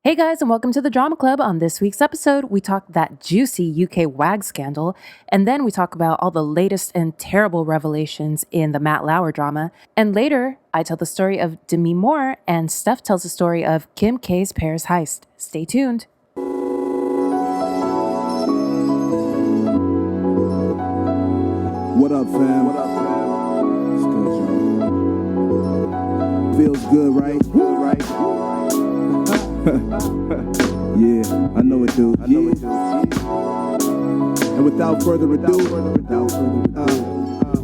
Hey guys, and welcome to the Drama Club. On this week's episode, we talk that juicy UK WAG scandal, and then we talk about all the latest and terrible revelations in the Matt Lauer drama. And later, I tell the story of Demi Moore, and Stef tells the story of Kim K's Paris heist. Stay tuned. What up, fam? What up, fam? It's good, y'all. Feels good, right? Good, right? Yeah, I know it, dude. And without further ado,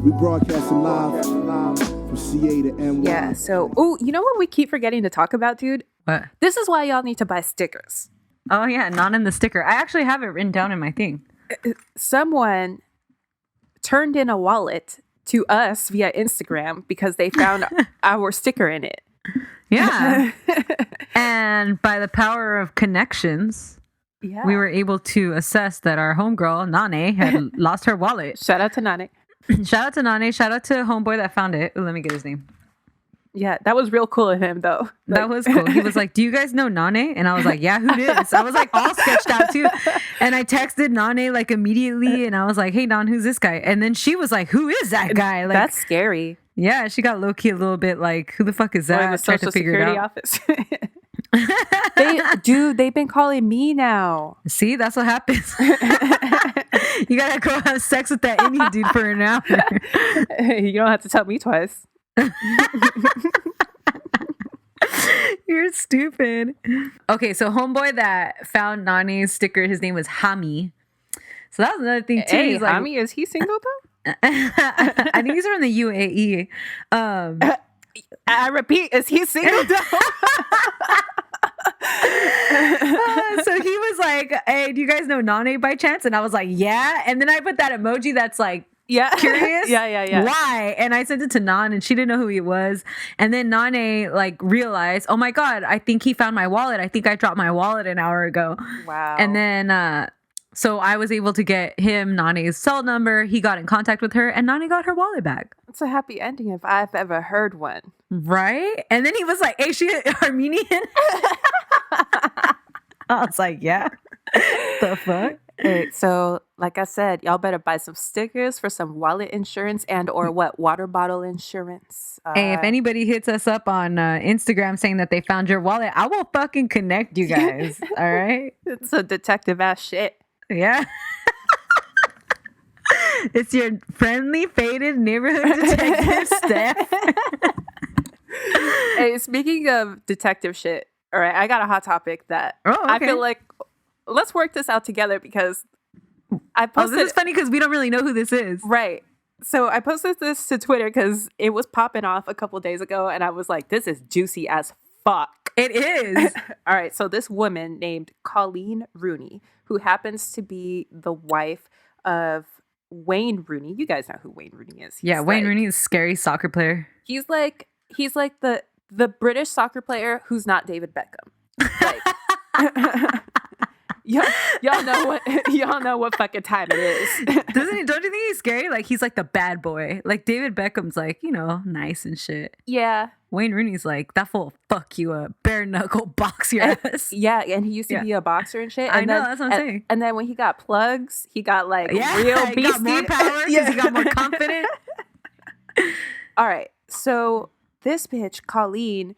we broadcasting live from CA to NY. Yeah, so, you know what we keep forgetting to talk about, dude? What? This is why y'all need to buy stickers. Oh, yeah, not in the sticker. I actually have it written down in my thing. Someone turned in a wallet to us via Instagram because they found our sticker in it. Yeah. And by the power of connections, we were able to assess that our homegirl, Nane, had lost her wallet. Shout out to Nane. Shout out to Nane. Shout out to homeboy that found it. Ooh, let me get his name. Yeah, that was real cool of him, though. That was cool. He was like, "Do you guys know Nane?" And I was like, "Yeah, who is?" I was like all sketched out too. And I texted Nane like immediately, and I was like, "Hey, Nan, who's this guy?" And then she was like, "Who is that guy?" Like, that's scary. Yeah, she got low key a little bit like, "Who the fuck is that?" Or the Tried Social to figure Security it out. office. They've been calling me now. See, that's what happens. You gotta go have sex with that Indian dude for an hour. You don't have to tell me twice. You're stupid. Okay, so homeboy that found Nani's sticker, his name was Hami. So that was another thing too. Hey, he's like, Hami, is he single though? I think he's from the UAE. I repeat, is he single though? So he was like, "Hey, do you guys know Nane by chance?" And I was like, "Yeah." And then I put that emoji that's like, yeah, curious. Yeah. Why? And I sent it to Nan, and she didn't know who he was. And then Nane like realized, "Oh my god, I think he found my wallet. I think I dropped my wallet an hour ago." Wow. And then so I was able to get him Nane's cell number. He got in contact with her, and Nane got her wallet back. It's a happy ending if I've ever heard one. Right? And then he was like, "Hey, she Armenian?" I was like, "Yeah." The fuck? Hey, so like I said, y'all better buy some stickers for some wallet insurance and or what? Water bottle insurance. Hey, if anybody hits us up on Instagram saying that they found your wallet, I will fucking connect you guys. All right? It's a detective ass shit. Yeah. It's your friendly, faded neighborhood detective, Stef. Hey, speaking of detective shit, all right, I got a hot topic that I feel like let's work this out together because I posted. This is funny because we don't really know who this is. Right. So I posted this to Twitter because it was popping off a couple days ago, and I was like, "This is juicy as fuck." It is. All right. So this woman named Coleen Rooney, who happens to be the wife of Wayne Rooney. You guys know who Wayne Rooney is. Yeah, Wayne Rooney is a scary soccer player. He's like the British soccer player who's not David Beckham. Like, y'all know what fucking time it is. Doesn't he? Don't you think he's scary? Like he's like the bad boy. Like David Beckham's like, nice and shit. Yeah. Wayne Rooney's like, that fool fuck you up, bare knuckle box your ass. Yeah, and he used to be a boxer and shit. And I know, that's what I'm saying. And then when he got plugs, he got like real beastie. He got more power because he got more confident. All right, so this bitch, Coleen,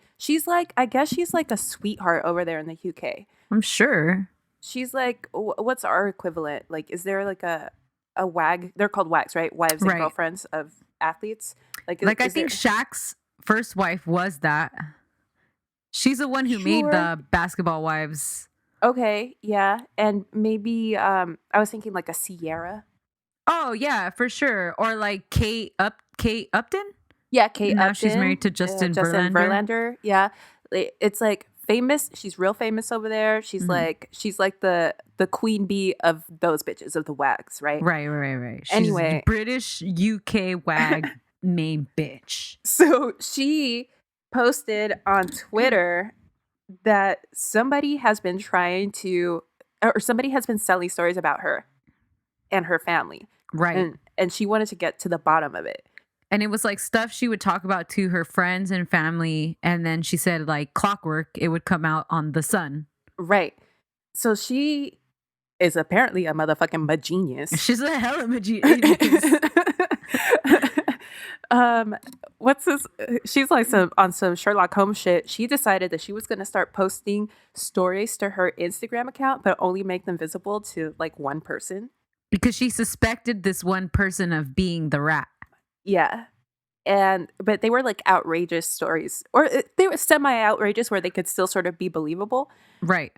I guess she's like a sweetheart over there in the UK. I'm sure. She's like, what's our equivalent? Like, is there like a WAG? They're called WAGs, right? Wives and girlfriends of athletes. Like I think Shaq's first wife was that. She's the one who made the Basketball Wives. Okay, yeah. And maybe I was thinking like a Sierra. Oh, yeah, for sure. Or like Kate Upton? Yeah, Kate Upton. Now she's married to Justin Verlander. Yeah. It's like famous. She's real famous over there. She's like the queen bee of those bitches of the WAGs, right? Right. She's anyway, British UK WAG main bitch. So she posted on Twitter that somebody has been selling stories about her and her family. Right. And she wanted to get to the bottom of it. And it was like stuff she would talk about to her friends and family. And then she said like clockwork, it would come out on The Sun. Right. So she is apparently a motherfucking genius. She's a hell of a genius. What's this? She's like on some Sherlock Holmes shit. She decided that she was going to start posting stories to her Instagram account, but only make them visible to like one person. Because she suspected this one person of being the rat. Yeah. But they were like outrageous stories, or they were semi outrageous where they could still sort of be believable. Right.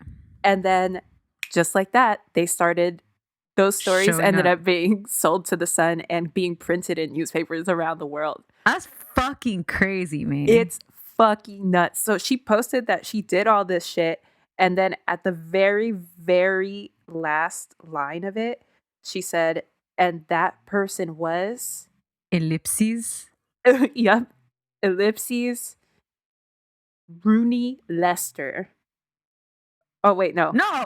And then just like that, those stories Showing ended up. up being sold to the Sun and being printed in newspapers around the world. That's fucking crazy, man. It's fucking nuts. So she posted that she did all this shit. And then at the very, very last line of it, she said, and that person was... Ellipses. Yep. Ellipses. Rooney Lester. Oh, wait, no. No.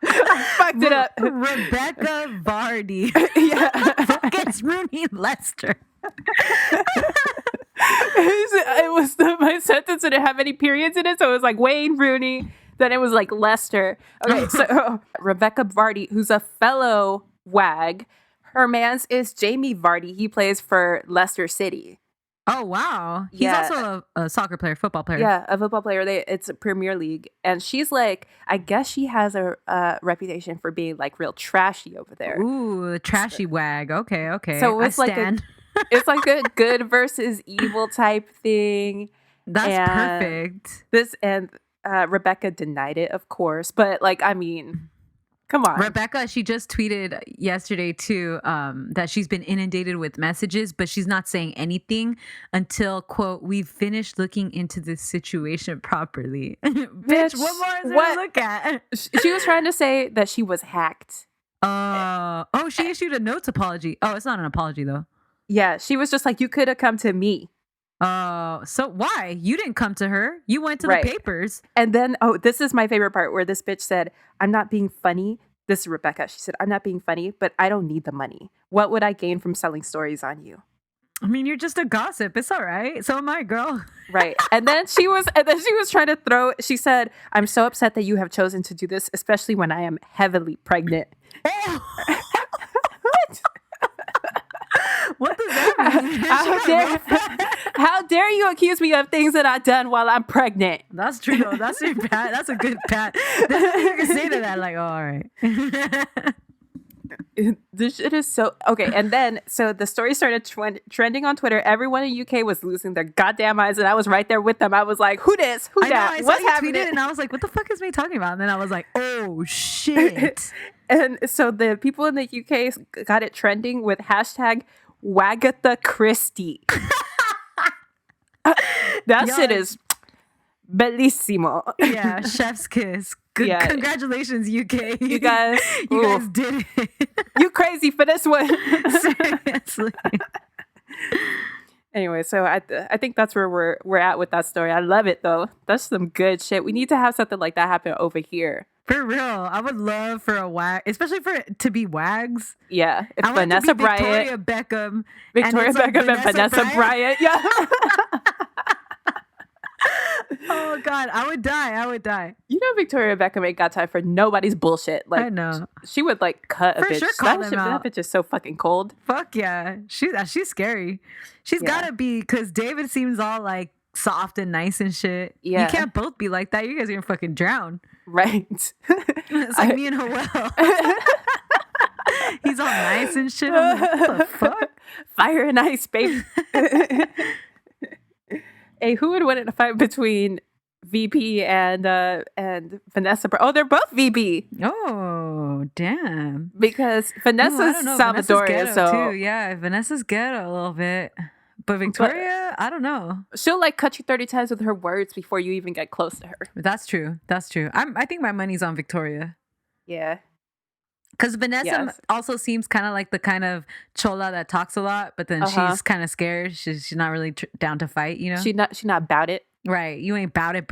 I fucked it up. Rebekah Vardy. Yeah. It's Rooney Lester. It was my sentence didn't have any periods in it, so it was like Wayne Rooney. Then it was like Lester. Okay, so Rebekah Vardy, who's a fellow WAG, her man's is Jamie Vardy. He plays for Leicester City. Oh, wow. He's Yeah. also a soccer player, football player. Yeah, a football player. It's a Premier League, and she's like, I guess she has a reputation for being like real trashy over there. Ooh, trashy wag. Okay. So it's I like stand. It's like a good versus evil type thing. That's And perfect. Rebekah denied it, of course, but like, I mean, come on. Rebekah, she just tweeted yesterday too that she's been inundated with messages, but she's not saying anything until, quote, we've finished looking into this situation properly. Bitch, what more is there to look at? She was trying to say that she was hacked. She issued a notes apology. Oh, it's not an apology though. Yeah, she was just like, you could have come to me. So why? You didn't come to her. You went to Right. the papers. And then, this is my favorite part where this bitch said, I'm not being funny. This is Rebekah. She said, I'm not being funny, but I don't need the money. What would I gain from selling stories on you? I mean, you're just a gossip. It's all right. So am I, girl. Right. And then she was trying to she said, I'm so upset that you have chosen to do this, especially when I am heavily pregnant. What does that mean? How dare you accuse me of things that I've done while I'm pregnant? That's true though. That's your pat. That's a good pat. There's nothing you can say to that. Like, oh, all right. This shit is so okay. And then so the story started trending on Twitter. Everyone in UK was losing their goddamn eyes, and I was right there with them. I was like, "Who this? Who that? I What's saw you happening?" tweeted, and I was like, "What the fuck is me talking about?" And then I was like, "Oh shit!" And so the people in the UK got it trending with hashtag Wagatha Christie. That shit is bellissimo. Yeah, chef's kiss. Good, Yeah. Congratulations, UK. You guys, you guys did it. You crazy for this one. Seriously. Anyway, so I think that's where we're at with that story. I love it though. That's some good shit. We need to have something like that happen over here. For real, I would love for a WAG, especially for it to be WAGs. Yeah, if I want it to Vanessa be Victoria Bryant, Beckham, Victoria and it's like Beckham, and Vanessa Bryant. Yeah. Oh God, I would die. You know, Victoria Beckham ain't got time for nobody's bullshit. Like, I know. she would like cut a For bitch. sure call them That out. bitch is so fucking cold. Fuck yeah, she's scary. She's Yeah. gotta be, because David seems all like soft and nice and shit. Yeah. You can't both be like that. You guys are gonna fucking drown. Right. It's like me and Howell. He's all nice and shit. I'm like, what the fuck? Fire and ice, baby. Hey, who would win in a fight between VP and Vanessa? Oh, they're both VP Oh, damn. because Ooh, I Vanessa's don't know. Vanessa's Salvadorian, ghetto, so too. Yeah, Vanessa's ghetto a little bit. But Victoria, I don't know. she'll like cut you 30 times with her words before you even get close to her. That's true. I think my money's on Victoria. Yeah. Because Vanessa Yes. also seems kind of like the kind of chola that talks a lot, but then Uh-huh. she's kind of scared. She's not really down to fight, you know? She not about it. Right. You ain't bout it.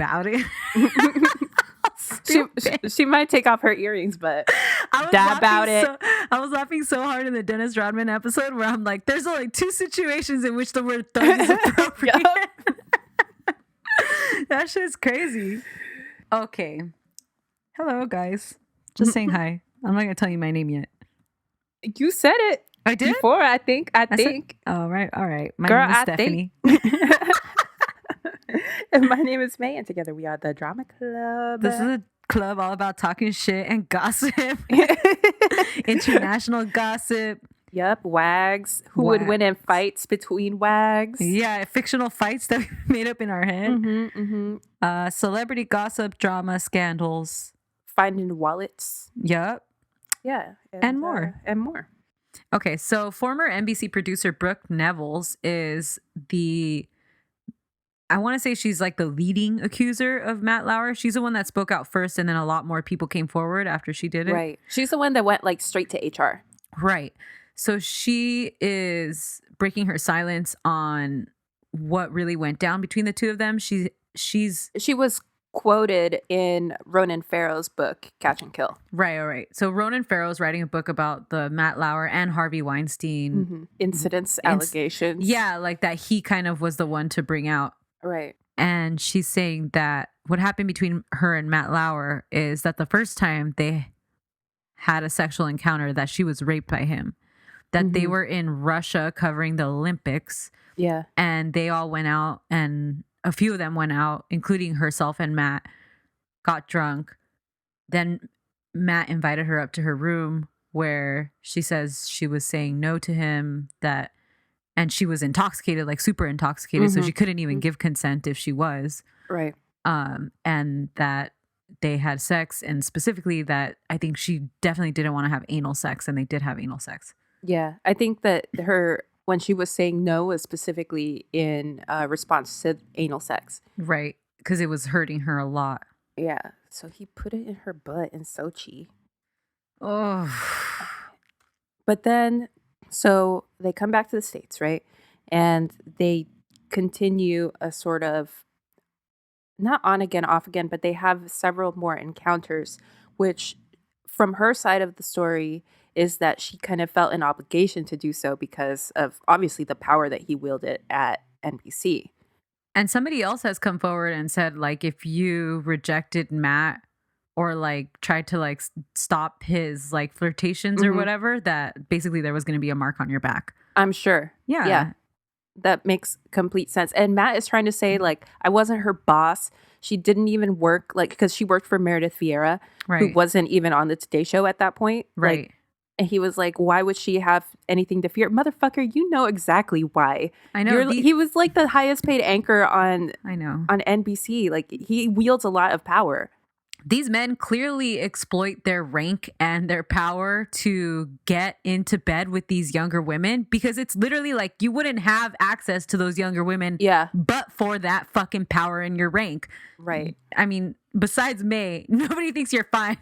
She might take off her earrings, but I was that about it. I was laughing so hard in the Dennis Rodman episode where I'm like, there's only two situations in which the word thug is appropriate. That shit's crazy. Okay. Hello, guys. Just saying hi. I'm not gonna tell you my name yet. You said it. I did before. I think. Oh, right. All right. My Girl, name is I Stephanie. And my name is May, and together we are the Drama Club. This is a club all about talking shit and gossip. International gossip. Yep, WAGs. Who would win in fights between WAGs? Yeah, fictional fights that we made up in our head. Celebrity gossip, drama, scandals. Finding wallets. Yep. Yeah. And more. And more. Okay, so former NBC producer Brooke Nevels is I want to say she's like the leading accuser of Matt Lauer. She's the one that spoke out first, and then a lot more people came forward after she did it. Right. She's the one that went like straight to HR. Right. So she is breaking her silence on what really went down between the two of them. She was quoted in Ronan Farrow's book, Catch and Kill. Right. So Ronan Farrow's writing a book about the Matt Lauer and Harvey Weinstein incidents, allegations. Yeah, like that he kind of was the one to bring out. Right. And she's saying that what happened between her and Matt Lauer is that the first time they had a sexual encounter, that she was raped by him. That they were in Russia covering the Olympics. Yeah. And they all went out, and a few of them went out, including herself and Matt, got drunk. Then Matt invited her up to her room where she says she was saying no to him, and she was intoxicated, like super intoxicated. So she couldn't even give consent if she was. Right. And that they had sex, and specifically that I think she definitely didn't want to have anal sex, and they did have anal sex. Yeah, I think that when she was saying no was specifically in response to anal sex. Right, because it was hurting her a lot. Yeah, so he put it in her butt in Sochi. Oh. But then, so they come back to the States, right? And they continue a sort of, not on again, off again, but they have several more encounters, which from her side of the story is that she kind of felt an obligation to do so because of obviously the power that he wielded at NBC. And somebody else has come forward and said, like, if you rejected Matt or like tried to like stop his like flirtations or whatever, that basically there was going to be a mark on your back. I'm sure. Yeah. That makes complete sense. And Matt is trying to say, like, I wasn't her boss. She didn't even work, like, because she worked for Meredith Vieira, who wasn't even on the Today Show at that point. Right. Like, and he was like, why would she have anything to fear? Motherfucker, you know exactly why. I know. He was like the highest paid anchor on NBC. Like, he wields a lot of power. These men clearly exploit their rank and their power to get into bed with these younger women, because it's literally like you wouldn't have access to those younger women but for that fucking power in your rank. Right. I mean, besides May, nobody thinks you're fine.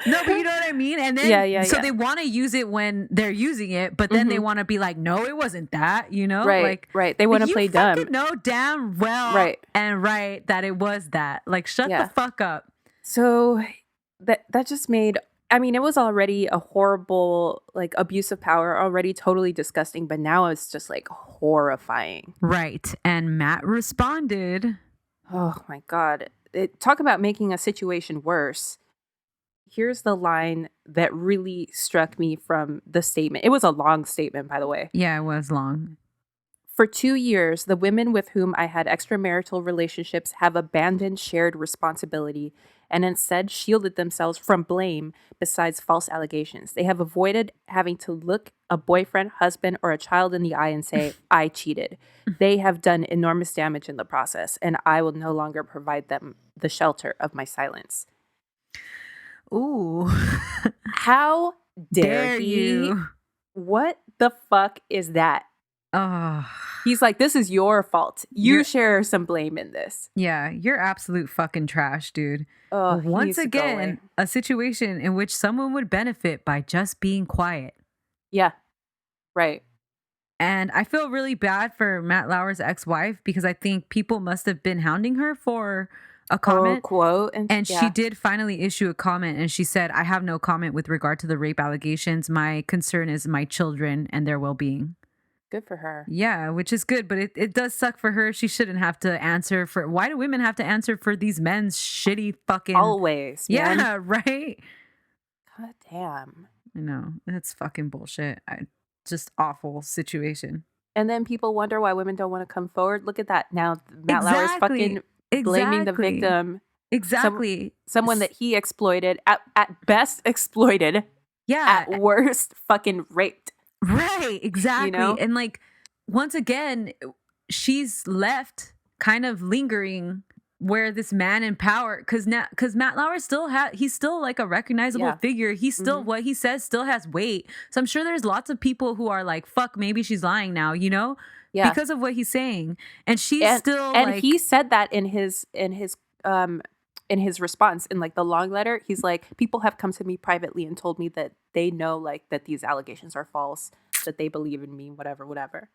No, but you know what I mean? And then so they want to use it when they're using it, but then they want to be like, no, it wasn't that, you know? Right, like, They want to play dumb. You know damn well that it was that. Like, shut the fuck up. So that just made, I mean, it was already a horrible, like, abuse of power, already totally disgusting, but now it's just like horrifying. Right. And Matt responded. Oh my God. Talk about making a situation worse. Here's the line that really struck me from the statement. It was a long statement, by the way. Yeah, it was long. For 2 years, the women with whom I had extramarital relationships have abandoned shared responsibility and instead shielded themselves from blame besides false allegations. They have avoided having to look a boyfriend, husband, or a child in the eye and say, I cheated. They have done enormous damage in the process, and I will no longer provide them the shelter of my silence. Ooh. How dare you? What the fuck is that? Oh. He's like, this is your fault. You share some blame in this. Yeah, you're absolute fucking trash, dude. Oh, once again, a situation in which someone would benefit by just being quiet. Yeah, right. And I feel really bad for Matt Lauer's ex-wife, because I think people must have been hounding her for a comment. Quote. And she did finally issue a comment, and she said, I have no comment with regard to the rape allegations. My concern is my children and their well-being. Good for her. Yeah, which is good, but it does suck for her. She shouldn't have to answer for. Why do women have to answer for these men's shitty fucking? Always, man. Yeah, right. God damn. I know, that's fucking bullshit. Just awful situation. And then people wonder why women don't want to come forward. Look at that. Now Matt Lauer's fucking blaming the victim. Exactly. Someone that he exploited, at best exploited, Yeah. at worst fucking raped. Right, exactly. You know? And like, once again, she's left kind of lingering where this man in power, because Matt Lauer he's still like a recognizable figure. He's still what he says still has weight. So I'm sure there's lots of people who are like, fuck, maybe she's lying now, you know? Yeah. Because of what he's saying. And she's still and like, he said that in his response in like the long letter. He's like, people have come to me privately and told me that they know like that these allegations are false, that they believe in me, whatever.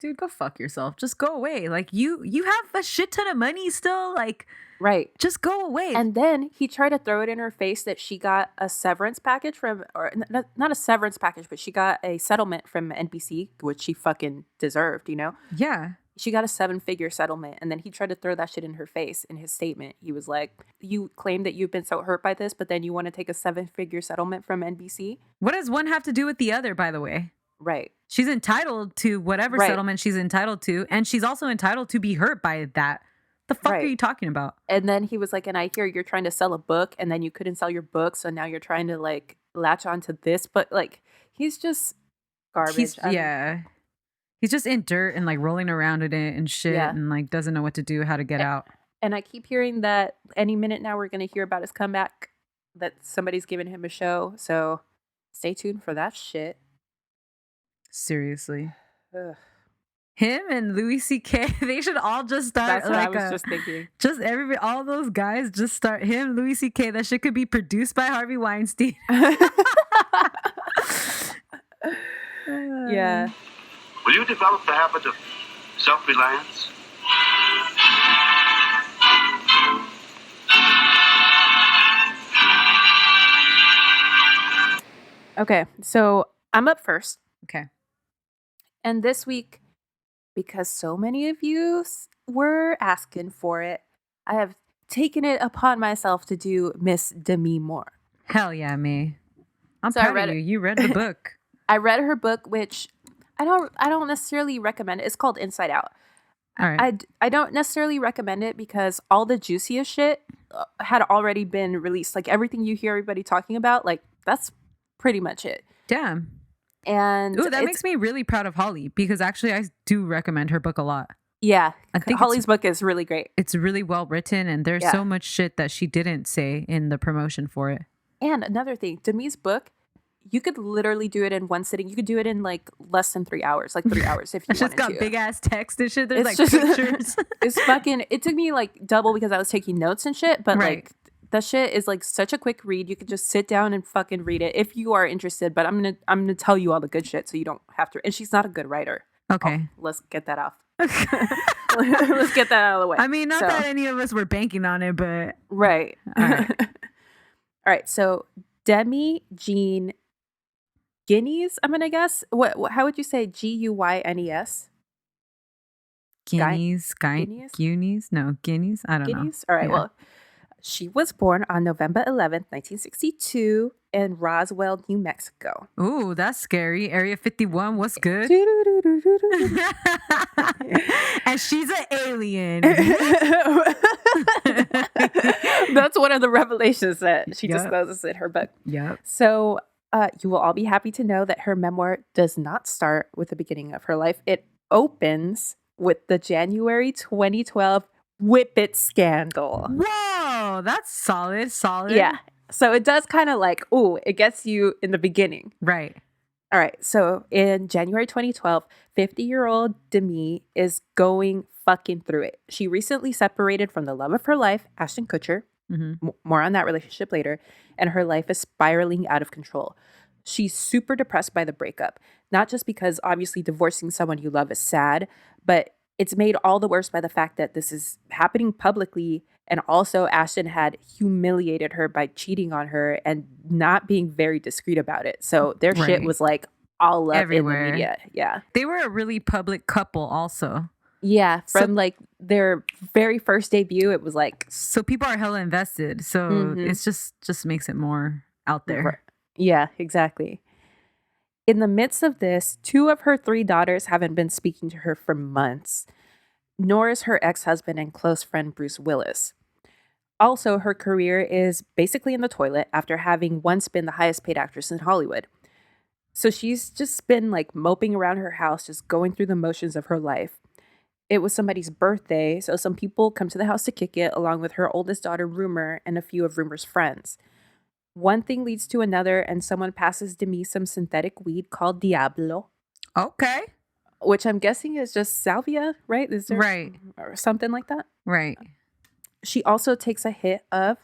Dude, go fuck yourself. Just go away. Like you have a shit ton of money still. Like, right. Just go away. And then he tried to throw it in her face that she got a severance package or not a severance package, but she got a settlement from NBC, which she fucking deserved, you know? Yeah. She got a 7-figure settlement, and then he tried to throw that shit in her face in his statement. He was like, you claim that you've been so hurt by this, but then you want to take a 7-figure settlement from NBC? What does one have to do with the other, by the way? Right. She's entitled to whatever settlement she's entitled to, and she's also entitled to be hurt by that. The fuck are you talking about? And then he was like, and I hear you're trying to sell a book, and then you couldn't sell your book, so now you're trying to like latch onto this. But like, he's just garbage. He's just in dirt and like rolling around in it and shit and like doesn't know what to do, how to get out. And I keep hearing that any minute now we're going to hear about his comeback, that somebody's giving him a show. So stay tuned for that shit. Seriously. Ugh. Him and Louis C.K., they should all just start. That's what I was just thinking. Just everybody, all those guys just start. Him, Louis C.K., that shit could be produced by Harvey Weinstein. Yeah. Will you develop the habit of self-reliance? Okay, so I'm up first. Okay. And this week, because so many of you were asking for it, I have taken it upon myself to do Miss Demi Moore. Hell yeah, me. I'm proud of you. You read the book. I read her book, which I don't necessarily recommend it. It's called Inside Out. All right. I don't necessarily recommend it because all the juiciest shit had already been released. Like everything you hear everybody talking about, like that's pretty much it. Damn. And ooh, that makes me really proud of Holly because actually I do recommend her book a lot. Yeah. I think Holly's book is really great. It's really well written and there's so much shit that she didn't say in the promotion for it. And another thing, Demi's book, you could literally do it in one sitting. You could do it in like less than 3 hours, like 3 hours if you wanted to. It's got big ass text and shit. There's it's like just, pictures. It's fucking, it took me like double because I was taking notes and shit. But like that shit is like such a quick read. You could just sit down and fucking read it if you are interested. But I'm gonna tell you all the good shit so you don't have to. And she's not a good writer. Okay. Let's get that off. Let's get that out of the way. I mean, not that any of us were banking on it, but. Right. All right. All right. So Demi Jean Guineas, I'm gonna guess. What? How would you say Guynes? Guineas? No, Guineas? I don't know. All right, well, she was born on November 11th, 1962 in Roswell, New Mexico. Ooh, that's scary. Area 51, what's good? And she's an alien. That's one of the revelations that she discloses in her book. Yep. So you will all be happy to know that her memoir does not start with the beginning of her life. It opens with the January 2012 Whippet scandal. Whoa, that's solid. Yeah. So it does kind of like, ooh, it gets you in the beginning. Right. All right. So in January 2012, 50-year-old Demi is going fucking through it. She recently separated from the love of her life, Ashton Kutcher. Mm-hmm. More on that relationship later. And her life is spiraling out of control. She's super depressed by the breakup, not just because obviously divorcing someone you love is sad, but it's made all the worse by the fact that this is happening publicly. And also Ashton had humiliated her by cheating on her and not being very discreet about it. So their shit was like all up Everywhere. in the media. Yeah. They were a really public couple also. Yeah. So- From like their very first debut, it was like, So people are hella invested. So it's just makes it more out there. Yeah, exactly. In the midst of this, 2 of her 3 daughters haven't been speaking to her for months, nor is her ex-husband and close friend Bruce Willis. Also, her career is basically in the toilet after having once been the highest paid actress in Hollywood. So she's just been like moping around her house, just going through the motions of her life. It was somebody's birthday, so some people come to the house to kick it, along with her oldest daughter, Rumor, and a few of Rumor's friends. One thing leads to another, and someone passes Demi some synthetic weed called Diablo, Okay. which I'm guessing is just salvia, right? Is there, Right. or something like that? Right. She also takes a hit of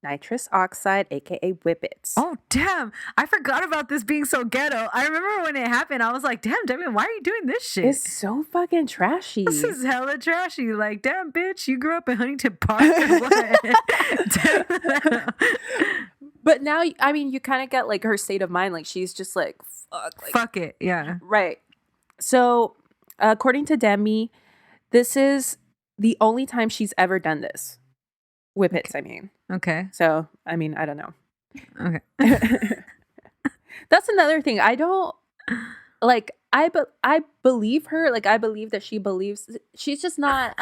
nitrous oxide, aka whippets. Oh, damn. I forgot about this being so ghetto. I remember when it happened, I was like, damn, Demi, why are you doing this shit? It's so fucking trashy. This is hella trashy. Like, damn, bitch, you grew up in Huntington Park or what? Damn. But now, I mean, you kind of get like her state of mind. Like she's just like, Fuck it. Yeah. Right. So, according to Demi, this is the only time she's ever done this. Whippets, I mean. Okay. So, I mean, I don't know. Okay. That's another thing. I don't like. I believe her. Like I believe that she believes. She's just not.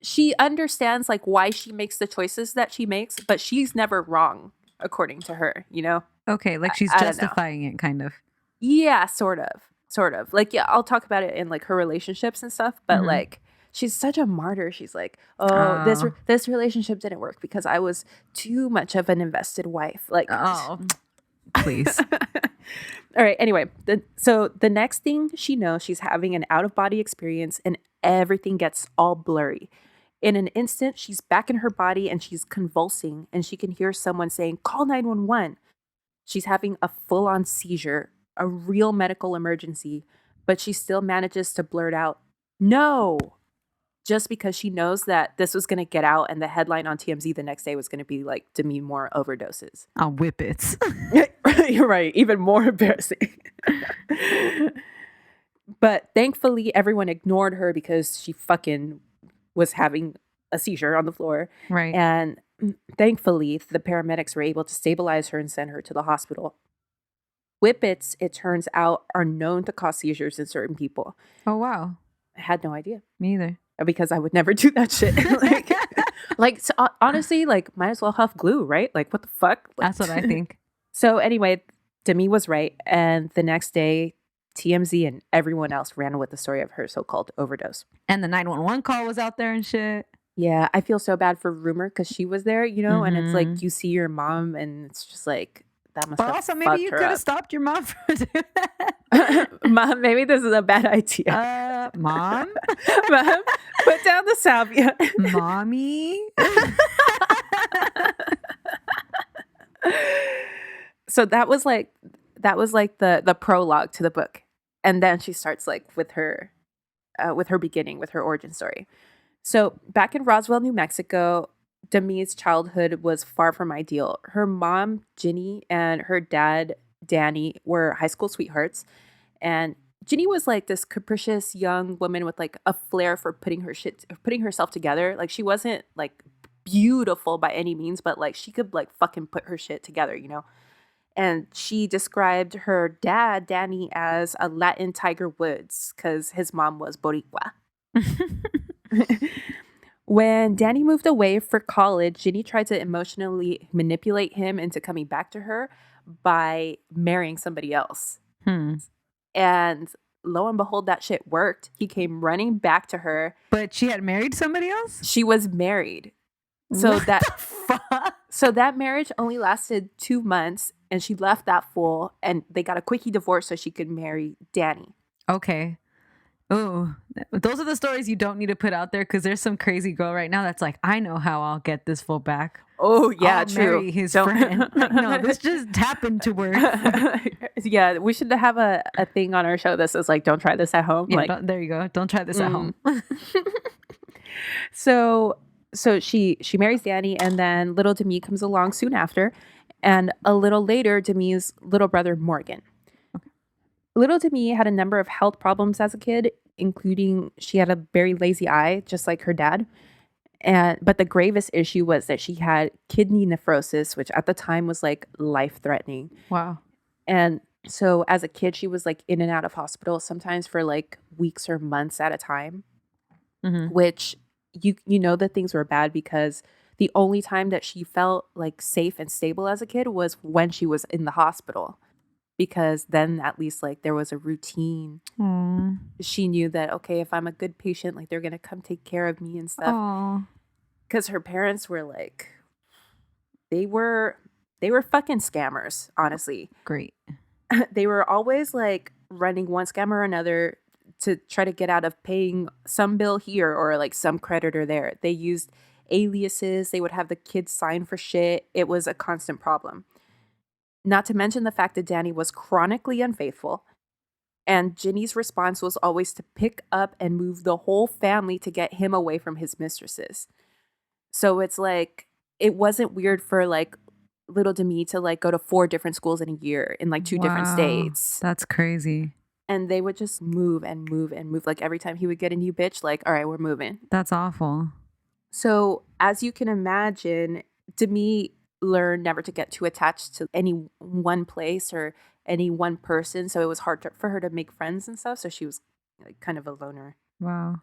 She understands like why she makes the choices that she makes, but she's never wrong, according to her. You know. Okay. Like she's I don't know. justifying it, kind of. Yeah, sort of. Like, yeah, I'll talk about it in like her relationships and stuff, but Mhm. like she's such a martyr. She's like, oh, this relationship didn't work because I was too much of an invested wife. Like, Oh, please. All right. Anyway, so the next thing she knows, she's having an out of body experience and everything gets all blurry. In an instant, she's back in her body and she's convulsing and she can hear someone saying, call 911. She's having a full on seizure, a real medical emergency, but she still manages to blurt out, no, just because she knows that this was going to get out and the headline on TMZ the next day was going to be like Demi Moore overdoses. I'll whip it. You're right. Even more embarrassing. But thankfully, everyone ignored her because she fucking was having a seizure on the floor. Right. And thankfully, the paramedics were able to stabilize her and send her to the hospital. Whippets, it turns out, are known to cause seizures in certain people. Oh, wow. I had no idea Me either. because I would never do that shit. So, honestly, like, might as well huff glue, right? Like, what the fuck? Like, That's what I think. So anyway, Demi was right. And the next day, TMZ and everyone else ran with the story of her so-called overdose. And the 911 call was out there and shit. Yeah, I feel so bad for Rumor because she was there, you know, and it's like you see your mom and it's just like, that must But have also, fucked maybe you her could have up. stopped your mom from doing that. Mom, maybe this is a bad idea. Mom? Mom, put down the salvia. Mommy? So that was like the prologue to the book, and then she starts like with her beginning, with her origin story. So back in Roswell, New Mexico, Demi's childhood was far from ideal. Her mom, Ginny, and her dad, Danny, were high school sweethearts, and Ginny was like this capricious young woman with like a flair for putting herself together. Like she wasn't like beautiful by any means, but like she could like fucking put her shit together, you know? And she described her dad, Danny, as a Latin Tiger Woods because his mom was Boricua. When Danny moved away for college, Ginny tried to emotionally manipulate him into coming back to her by marrying somebody else. And lo and behold, that shit worked. He came running back to her. But she had married somebody else? She was married. So What the fuck? So that marriage only lasted 2 months and she left that fool and they got a quickie divorce so she could marry Danny. Okay. Oh, those are the stories you don't need to put out there because there's some crazy girl right now that's like, I know how I'll get this fool back. Oh, yeah, I'll true. marry his friend. Like, no, this just happened to work. Yeah, we should have a thing on our show that says like, don't try this at home. Yeah, like, there you go. Don't try this at home. So she marries Danny, and then little Demi comes along soon after, and a little later, Demi's little brother, Morgan. Little Demi had a number of health problems as a kid, including she had a very lazy eye, just like her dad. But the gravest issue was that she had kidney nephrosis, which at the time was like life-threatening. Wow. And so as a kid, she was like in and out of hospital, sometimes for like weeks or months at a time, which you know that things were bad because the only time that she felt like safe and stable as a kid was when she was in the hospital, because then at least like there was a routine. Aww. She knew that, okay, if I'm a good patient, like they're going to come take care of me and stuff. Aww. Because her parents were like, they were fucking scammers, honestly. Great. They were always like running one scam or another to try to get out of paying some bill here or like some creditor there. They used aliases. They would have the kids sign for shit. It was a constant problem. Not to mention the fact that Danny was chronically unfaithful. And Ginny's response was always to pick up and move the whole family to get him away from his mistresses. So it's like, it wasn't weird for like little Demi to like go to 4 different schools in a year in like 2 different states. That's crazy. And they would just move and move and move. Like every time he would get a new bitch, like, all right, we're moving. That's awful. So as you can imagine, Demi learned never to get too attached to any one place or any one person. So it was hard for her to make friends and stuff. So she was like kind of a loner. Wow.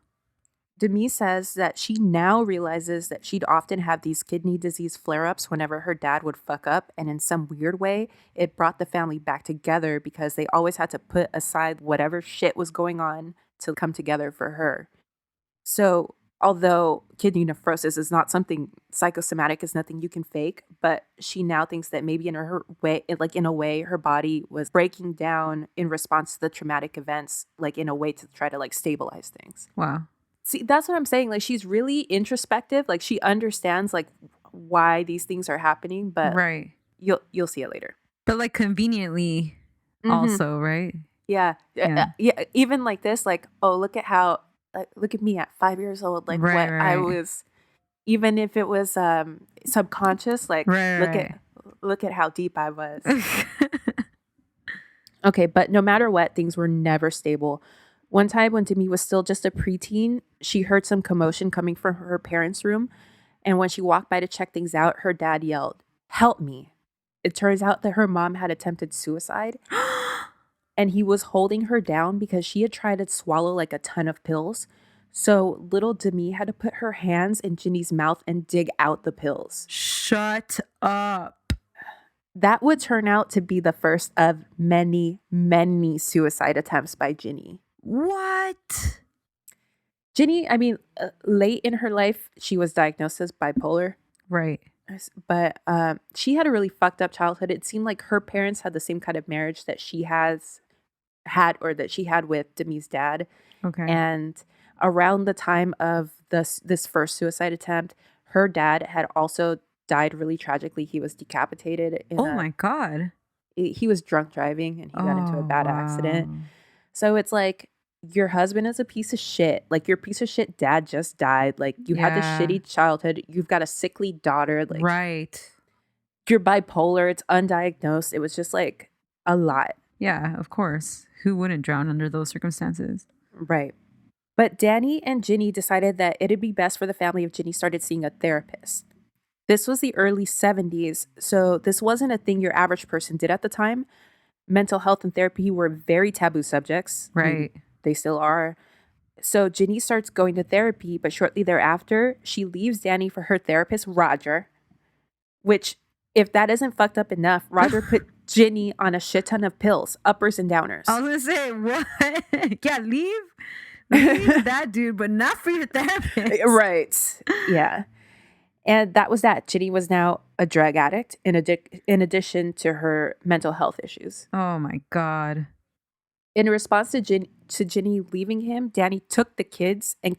Demi says that she now realizes that she'd often have these kidney disease flare-ups whenever her dad would fuck up, and in some weird way, it brought the family back together because they always had to put aside whatever shit was going on to come together for her. So, although kidney nephrosis is not something psychosomatic, is nothing you can fake, but she now thinks that maybe in her way, like in a way, her body was breaking down in response to the traumatic events, like in a way to try to like stabilize things. Wow. See, that's what I'm saying. Like, she's really introspective. Like, she understands like why these things are happening, but Right. you'll see it later. But like conveniently also, right? Yeah. Yeah. Yeah. Even like this, like, oh, look at how, look at me at 5 years old. Like Right, what I right. was, even if it was subconscious, like Right, look at how deep I was. Okay, but no matter what, things were never stable. One time when Demi was still just a preteen, she heard some commotion coming from her parents' room. And when she walked by to check things out, her dad yelled, "Help me." It turns out that her mom had attempted suicide, and he was holding her down because she had tried to swallow like a ton of pills. So little Demi had to put her hands in Ginny's mouth and dig out the pills. Shut up. That would turn out to be the first of many, many suicide attempts by Ginny. What? Ginny, I mean, late in her life, she was diagnosed as bipolar. Right. But she had a really fucked up childhood. It seemed like her parents had the same kind of marriage that she had with Demi's dad. Okay. And around the time of this first suicide attempt, her dad had also died really tragically. He was decapitated. My God. He was drunk driving and he got into a bad accident. Wow. So it's like, your husband is a piece of shit. Like, your piece of shit dad just died. Like, you had this Yeah. shitty childhood. You've got a sickly daughter. Like, Right. you're bipolar. It's undiagnosed. It was just like a lot. Yeah, of course. Who wouldn't drown under those circumstances? Right. But Danny and Ginny decided that it'd be best for the family if Ginny started seeing a therapist. This was the early 70s, so this wasn't a thing your average person did at the time. Mental health and therapy were very taboo subjects. I mean, Right. they still are. So Ginny starts going to therapy, but shortly thereafter, she leaves Danny for her therapist, Roger, which, if that isn't fucked up enough, Roger put Ginny on a shit ton of pills, uppers and downers. I was gonna say, what? Yeah, leave that dude, but not for your therapist. Right. Yeah. And that was that. Ginny was now a drug addict in addition to her mental health issues. Oh my God. In response to Ginny leaving him, Danny took the kids and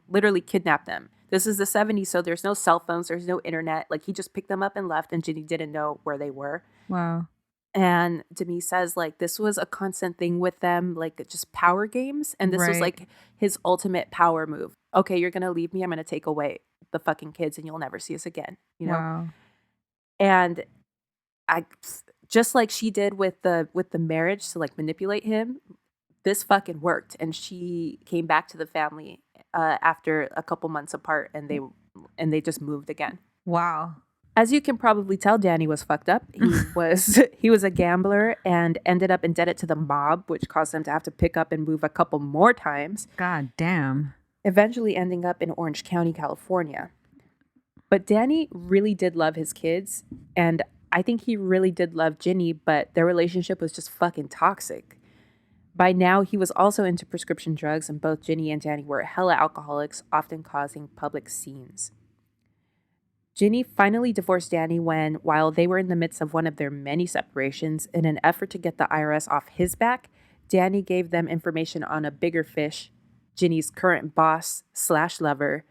literally kidnapped them. This is the 70s, so there's no cell phones, there's no internet. Like, he just picked them up and left, and Ginny didn't know where they were. Wow. And Demi says, like, this was a constant thing with them, like, just power games. And this was, Right. like, his ultimate power move. Okay, you're going to leave me. I'm going to take away the fucking kids, and you'll never see us again, you know? Wow. And I just like she did with the marriage to like manipulate him. This fucking worked, and she came back to the family after a couple months apart, and they just moved again. Wow. As you can probably tell, Danny was fucked up. He was a gambler and ended up indebted to the mob, which caused him to have to pick up and move a couple more times. God damn. Eventually ending up in Orange County, California. But Danny really did love his kids, and I think he really did love Ginny, but their relationship was just fucking toxic. By now, he was also into prescription drugs, and both Ginny and Danny were hella alcoholics, often causing public scenes. Ginny finally divorced Danny while they were in the midst of one of their many separations, in an effort to get the IRS off his back, Danny gave them information on a bigger fish, Ginny's current boss/lover,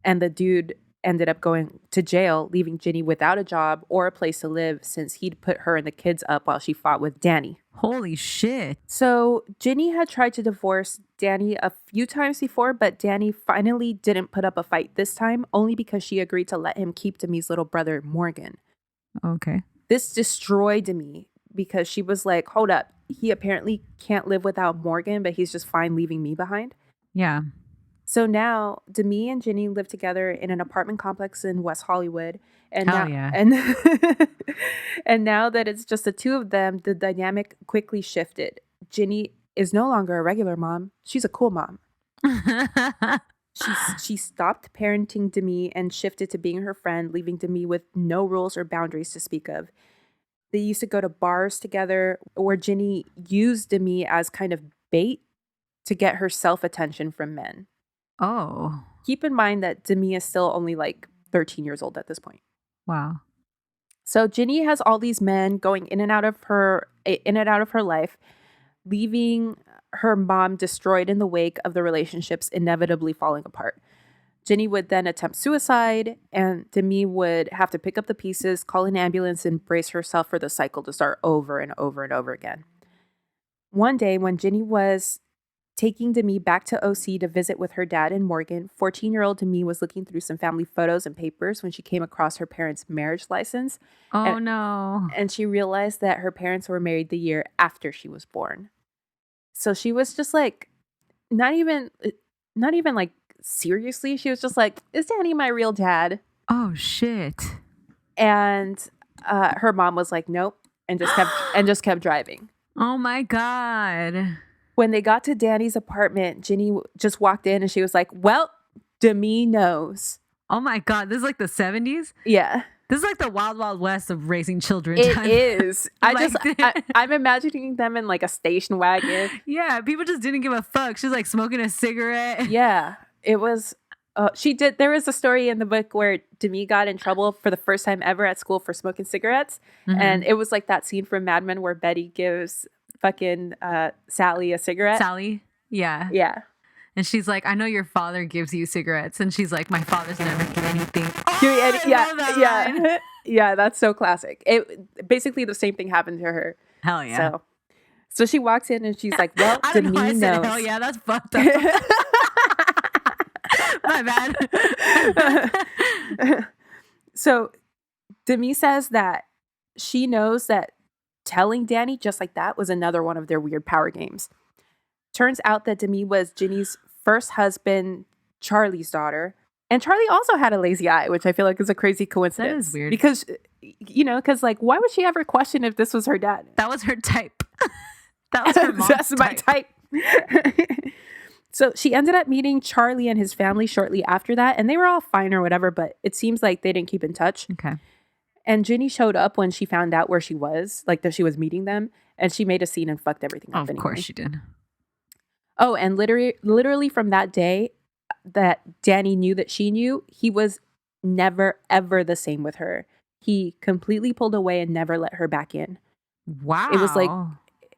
and the dude ended up going to jail, leaving Ginny without a job or a place to live since he'd put her and the kids up while she fought with Danny. Holy shit. So Ginny had tried to divorce Danny a few times before, but Danny finally didn't put up a fight this time, only because she agreed to let him keep Demi's little brother, Morgan. Okay. This destroyed Demi because she was like, hold up, he apparently can't live without Morgan, but he's just fine leaving me behind. Yeah. So now Demi and Ginny live together in an apartment complex in West Hollywood. And Hell now, yeah. and now that it's just the two of them, the dynamic quickly shifted. Ginny is no longer a regular mom. She's a cool mom. She stopped parenting Demi and shifted to being her friend, leaving Demi with no rules or boundaries to speak of. They used to go to bars together where Ginny used Demi as kind of bait to get her self-attention from men. Oh. Keep in mind that Demi is still only like 13 years old at this point. Wow. So Ginny has all these men going in and out of her life, leaving her mom destroyed in the wake of the relationships inevitably falling apart. Ginny would then attempt suicide, and Demi would have to pick up the pieces, call an ambulance, and brace herself for the cycle to start over and over and over again. One day, when Ginny was taking Demi back to OC to visit with her dad and Morgan, 14-year-old Demi was looking through some family photos and papers when she came across her parents' marriage license. Oh, no. And she realized that her parents were married the year after she was born. So she was just like, not even like seriously. She was just like, is Danny my real dad? Oh, shit. And her mom was like, nope, and just kept driving. Oh, my God. When they got to Danny's apartment, Ginny just walked in and she was like, well, Demi knows. Oh, my God. This is like the 70s? Yeah. This is like the wild, wild west of raising children. It is. Like I'm imagining them in like a station wagon. Yeah, people just didn't give a fuck. She's like smoking a cigarette. Yeah, it was. There was a story in the book where Demi got in trouble for the first time ever at school for smoking cigarettes. Mm-hmm. And it was like that scene from Mad Men where Betty gives fucking Sally a cigarette. Sally? Yeah. Yeah. And she's like, I know your father gives you cigarettes. And she's like, my father's never given anything. Yeah. Yeah, that's so classic. It basically the same thing happened to her. Hell yeah. So she walks in and she's like, well, I don't know why I Demi said knows. hell yeah, that's fucked up. My bad. So Demi says that she knows that telling Danny just like that was another one of their weird power games. Turns out that Demi was Ginny's first husband, Charlie's daughter. And Charlie also had a lazy eye, which I feel like is a crazy coincidence. That is weird. Because, like, why would she ever question if this was her dad? That was her type. That was her mom's That's my type. So she ended up meeting Charlie and his family shortly after that. And they were all fine or whatever, but it seems like they didn't keep in touch. Okay. And Ginny showed up when she found out where she was, like that she was meeting them. And she made a scene and fucked everything up. Of course she did. Oh, and literally from that day that Danny knew that she knew, he was never, ever the same with her. He completely pulled away and never let her back in. Wow.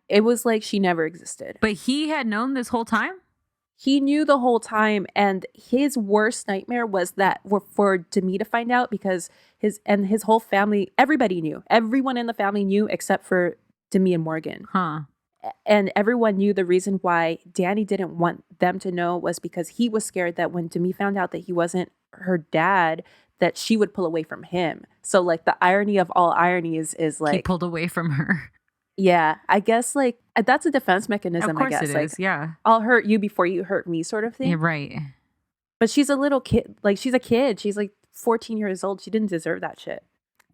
It was like she never existed. But he had known this whole time? He knew the whole time, and his worst nightmare was that for Demi to find out, because his whole family, everybody knew. Everyone in the family knew except for Demi and Morgan. Huh. And everyone knew the reason why Danny didn't want them to know was because he was scared that when Demi found out that he wasn't her dad, that she would pull away from him. So like the irony of all ironies is He like, pulled away from her. yeah, I guess like that's a defense mechanism. Of course I guess it like is. Yeah. I'll hurt you before you hurt me, sort of thing. Yeah, right. But she's a little kid. Like she's a kid. She's like 14 years old. She didn't deserve that shit.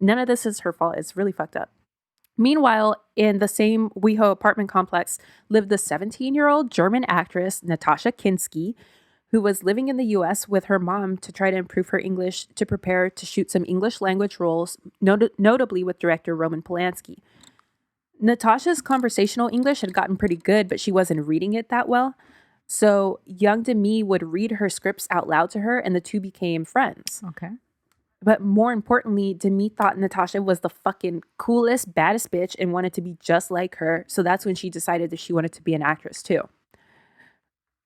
None of this is her fault. It's really fucked up. Meanwhile, in the same WeHo apartment complex lived the 17-year-old German actress Natasha Kinski, who was living in the US with her mom to try to improve her English to prepare to shoot some English language roles, notably with director Roman Polanski. Natasha's conversational English had gotten pretty good, but she wasn't reading it that well. So young Demi would read her scripts out loud to her, and the two became friends. Okay. But more importantly, Demi thought Natasha was the fucking coolest, baddest bitch and wanted to be just like her. So that's when she decided that she wanted to be an actress too.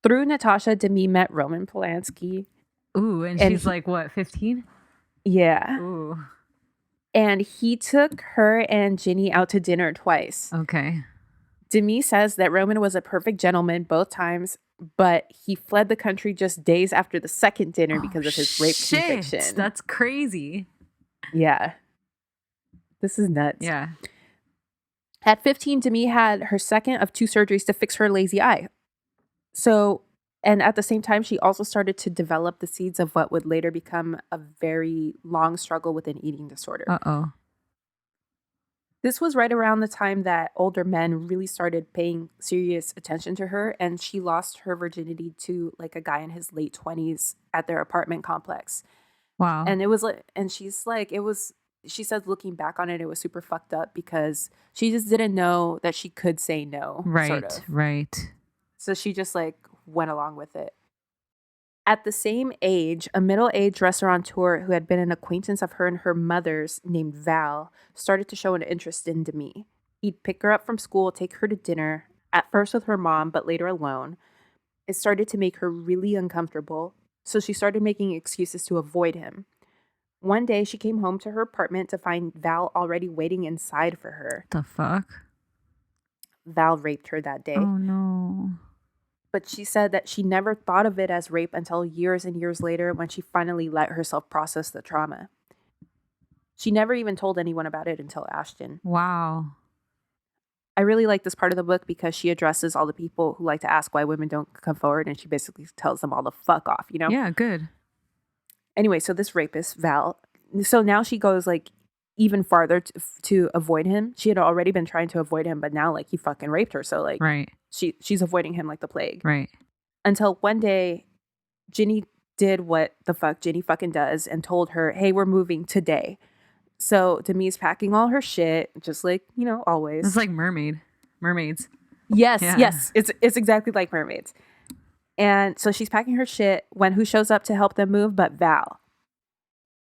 Through Natasha, Demi met Roman Polanski. Ooh, and she's like, what, 15? Yeah. Ooh. And he took her and Ginny out to dinner twice. Okay. Demi says that Roman was a perfect gentleman both times, but he fled the country just days after the second dinner because of his rape conviction. That's crazy. Yeah. This is nuts. Yeah. At 15, Demi had her second of 2 surgeries to fix her lazy eye. So, and at the same time, she also started to develop the seeds of what would later become a very long struggle with an eating disorder. Uh-oh. This was right around the time that older men really started paying serious attention to her, and she lost her virginity to like a guy in his late 20s at their apartment complex. Wow. And it was like, and she's like, it was, she said looking back on it, it was super fucked up because she just didn't know that she could say no. Right, sort of. right. So she just like went along with it. At the same age, a middle-aged restaurateur who had been an acquaintance of her and her mother's named Val started to show an interest in Demi. He'd pick her up from school, take her to dinner, at first with her mom, but later alone. It started to make her really uncomfortable, so she started making excuses to avoid him. One day, she came home to her apartment to find Val already waiting inside for her. The fuck? Val raped her that day. Oh, no. But she said that she never thought of it as rape until years and years later when she finally let herself process the trauma. She never even told anyone about it until Ashton. Wow. I really like this part of the book because she addresses all the people who like to ask why women don't come forward, and she basically tells them all the fuck off, you know? Yeah, good. Anyway, so this rapist, Val, so now she goes like even farther to avoid him. She had already been trying to avoid him, but now like he fucking raped her. So like right. she's avoiding him like the plague. Right. Until one day, Ginny did what the fuck Ginny fucking does and told her, hey, we're moving today. So Demi's packing all her shit, just like, you know, always. It's like mermaids. Yes, Yeah. yes. It's exactly like mermaids. And so she's packing her shit when who shows up to help them move but Val.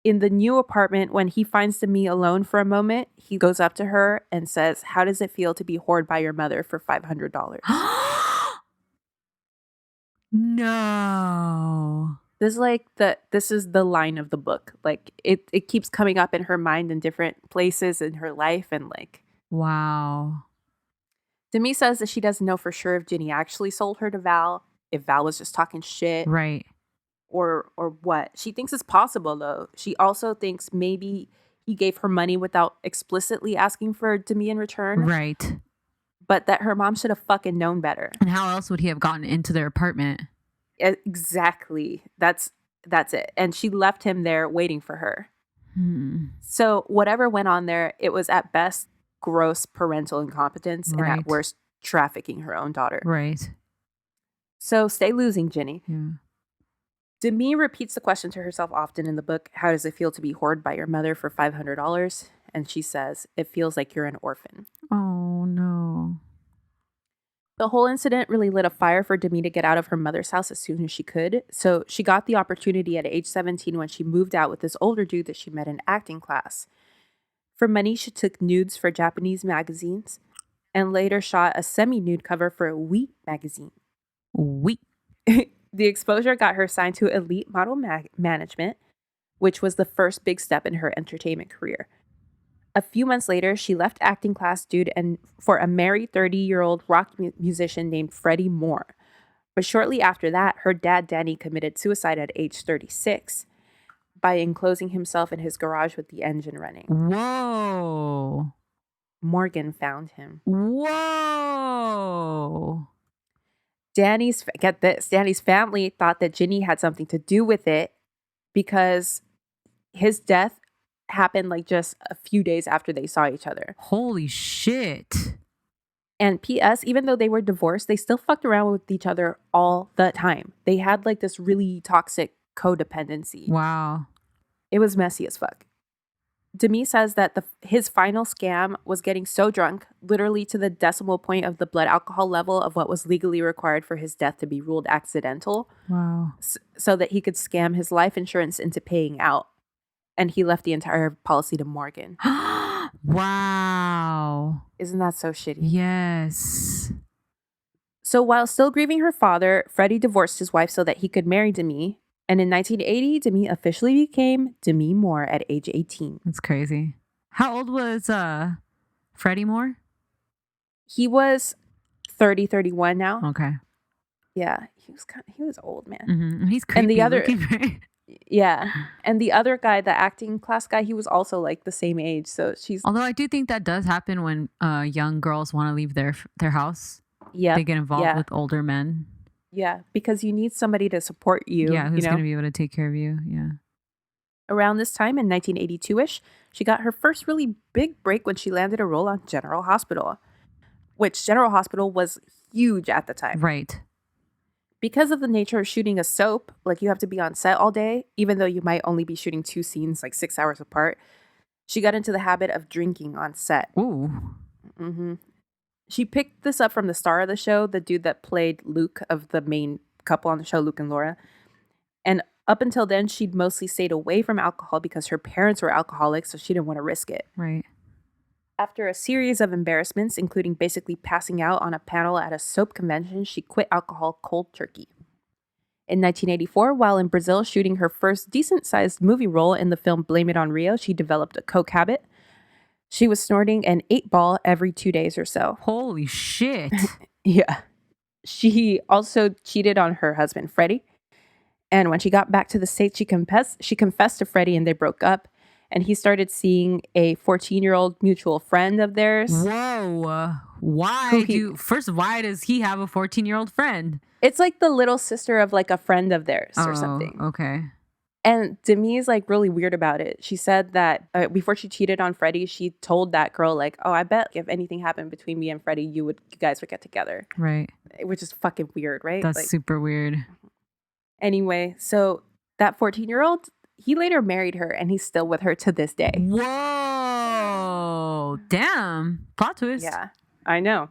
In the new apartment, when he finds Demi alone for a moment, he goes up to her and says, how does it feel to be whored by your mother for $500? No. This is the line of the book. Like it keeps coming up in her mind in different places in her life, and like Wow. Demi says that she doesn't know for sure if Ginny actually sold her to Val, if Val was just talking shit, Right. or what. She thinks it's possible though. She also thinks maybe he gave her money without explicitly asking for Demi in return. Right. But that her mom should have fucking known better. And how else would he have gotten into their apartment? Exactly. That's it. And she left him there waiting for her. So whatever went on there, it was at best gross parental incompetence and Right. at worst trafficking her own daughter. Right. So stay losing, Ginny. Yeah. Demi repeats the question to herself often in the book, how does it feel to be whored by your mother for $500? And she says, it feels like you're an orphan. Oh, no. The whole incident really lit a fire for Demi to get out of her mother's house as soon as she could. So she got the opportunity at age 17 when she moved out with this older dude that she met in acting class. For money, she took nudes for Japanese magazines and later shot a semi-nude cover for Oui magazine. Oui. The exposure got her signed to Elite Model Management, which was the first big step in her entertainment career. A few months later, she left acting class dude and for a married 30-year-old rock musician named Freddie Moore. But shortly after that, her dad, Danny, committed suicide at age 36. by enclosing himself in his garage with the engine running. Whoa. Morgan found him. Whoa. Danny's family thought that Ginny had something to do with it because his death happened like just a few days after they saw each other. Holy shit. And P.S., even though they were divorced, they still fucked around with each other all the time. They had like this really toxic codependency. Wow. It was messy as fuck. Demi says that his final scam was getting so drunk, literally to the decimal point of the blood alcohol level of what was legally required for his death to be ruled accidental. Wow. So that he could scam his life insurance into paying out. And he left the entire policy to Morgan. Wow. Isn't that so shitty? Yes. So while still grieving her father, Freddie divorced his wife so that he could marry Demi. And in 1980, Demi officially became Demi Moore at age 18. That's crazy. How old was Freddie Moore? He was 31 now. Okay. Yeah, he was old, man. Mm-hmm. He's creepy And the other looking, right? Yeah. And the other guy, the acting class guy, he was also like the same age. So she's Although I do think that does happen when young girls want to leave their house. yeah. They get involved with older men. Yeah, because you need somebody to support you. Yeah, who's you know? going to be able to take care of you. Yeah. Around this time in 1982-ish, she got her first really big break when she landed a role on General Hospital, which General Hospital was huge at the time. Right. Because of the nature of shooting a soap, like you have to be on set all day, even though you might only be shooting 2 scenes like 6 hours apart, she got into the habit of drinking on set. Ooh. Mm-hmm. She picked this up from the star of the show, the dude that played Luke of the main couple on the show, Luke and Laura. And up until then, she'd mostly stayed away from alcohol because her parents were alcoholics, so she didn't want to risk it. Right. After a series of embarrassments, including basically passing out on a panel at a soap convention, she quit alcohol cold turkey. In 1984, while in Brazil shooting her first decent-sized movie role in the film Blame It on Rio, she developed a coke habit. She was snorting an 8-ball every 2 days or so. Holy shit. Yeah. She also cheated on her husband, Freddie. And when she got back to the States, she confessed to Freddie and they broke up. And he started seeing a 14-year-old mutual friend of theirs. Whoa. Why does he have a 14-year-old friend? It's like the little sister of like a friend of theirs or something. Okay. And Demi's like really weird about it. She said that before she cheated on Freddie, she told that girl like, "Oh, I bet if anything happened between me and Freddie, you guys would get together." Right. Which is fucking weird, right? That's like, super weird. Anyway, so that 14-year-old, he later married her and he's still with her to this day. Whoa. Damn. Plot twist. Yeah, I know.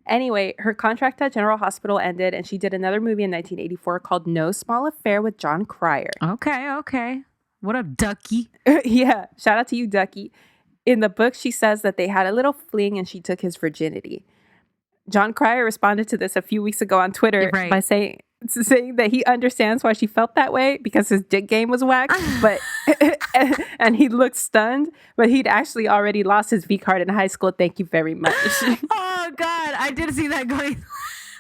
Anyway, her contract at General Hospital ended and she did another movie in 1984 called No Small Affair with John Cryer. Okay. What up, Ducky? Yeah, shout out to you, Ducky. In the book, she says that they had a little fling and she took his virginity. John Cryer responded to this a few weeks ago on Twitter by saying that he understands why she felt that way because his dick game was whack, but and he looked stunned, but he'd actually already lost his V card in high school. Thank you very much. Oh God, I did see that going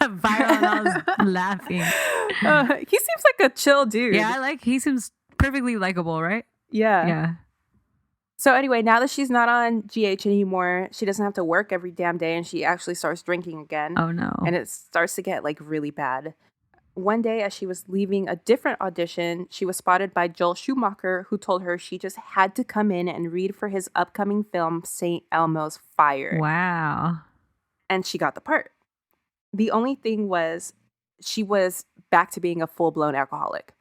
viral and I was laughing. He seems like a chill dude. Yeah, he seems perfectly likable, right? Yeah. So anyway, now that she's not on GH anymore, she doesn't have to work every damn day and she actually starts drinking again. Oh no. And it starts to get like really bad. One day as she was leaving a different audition, she was spotted by Joel Schumacher, who told her she just had to come in and read for his upcoming film, St. Elmo's Fire. Wow. And she got the part. The only thing was she was back to being a full-blown alcoholic.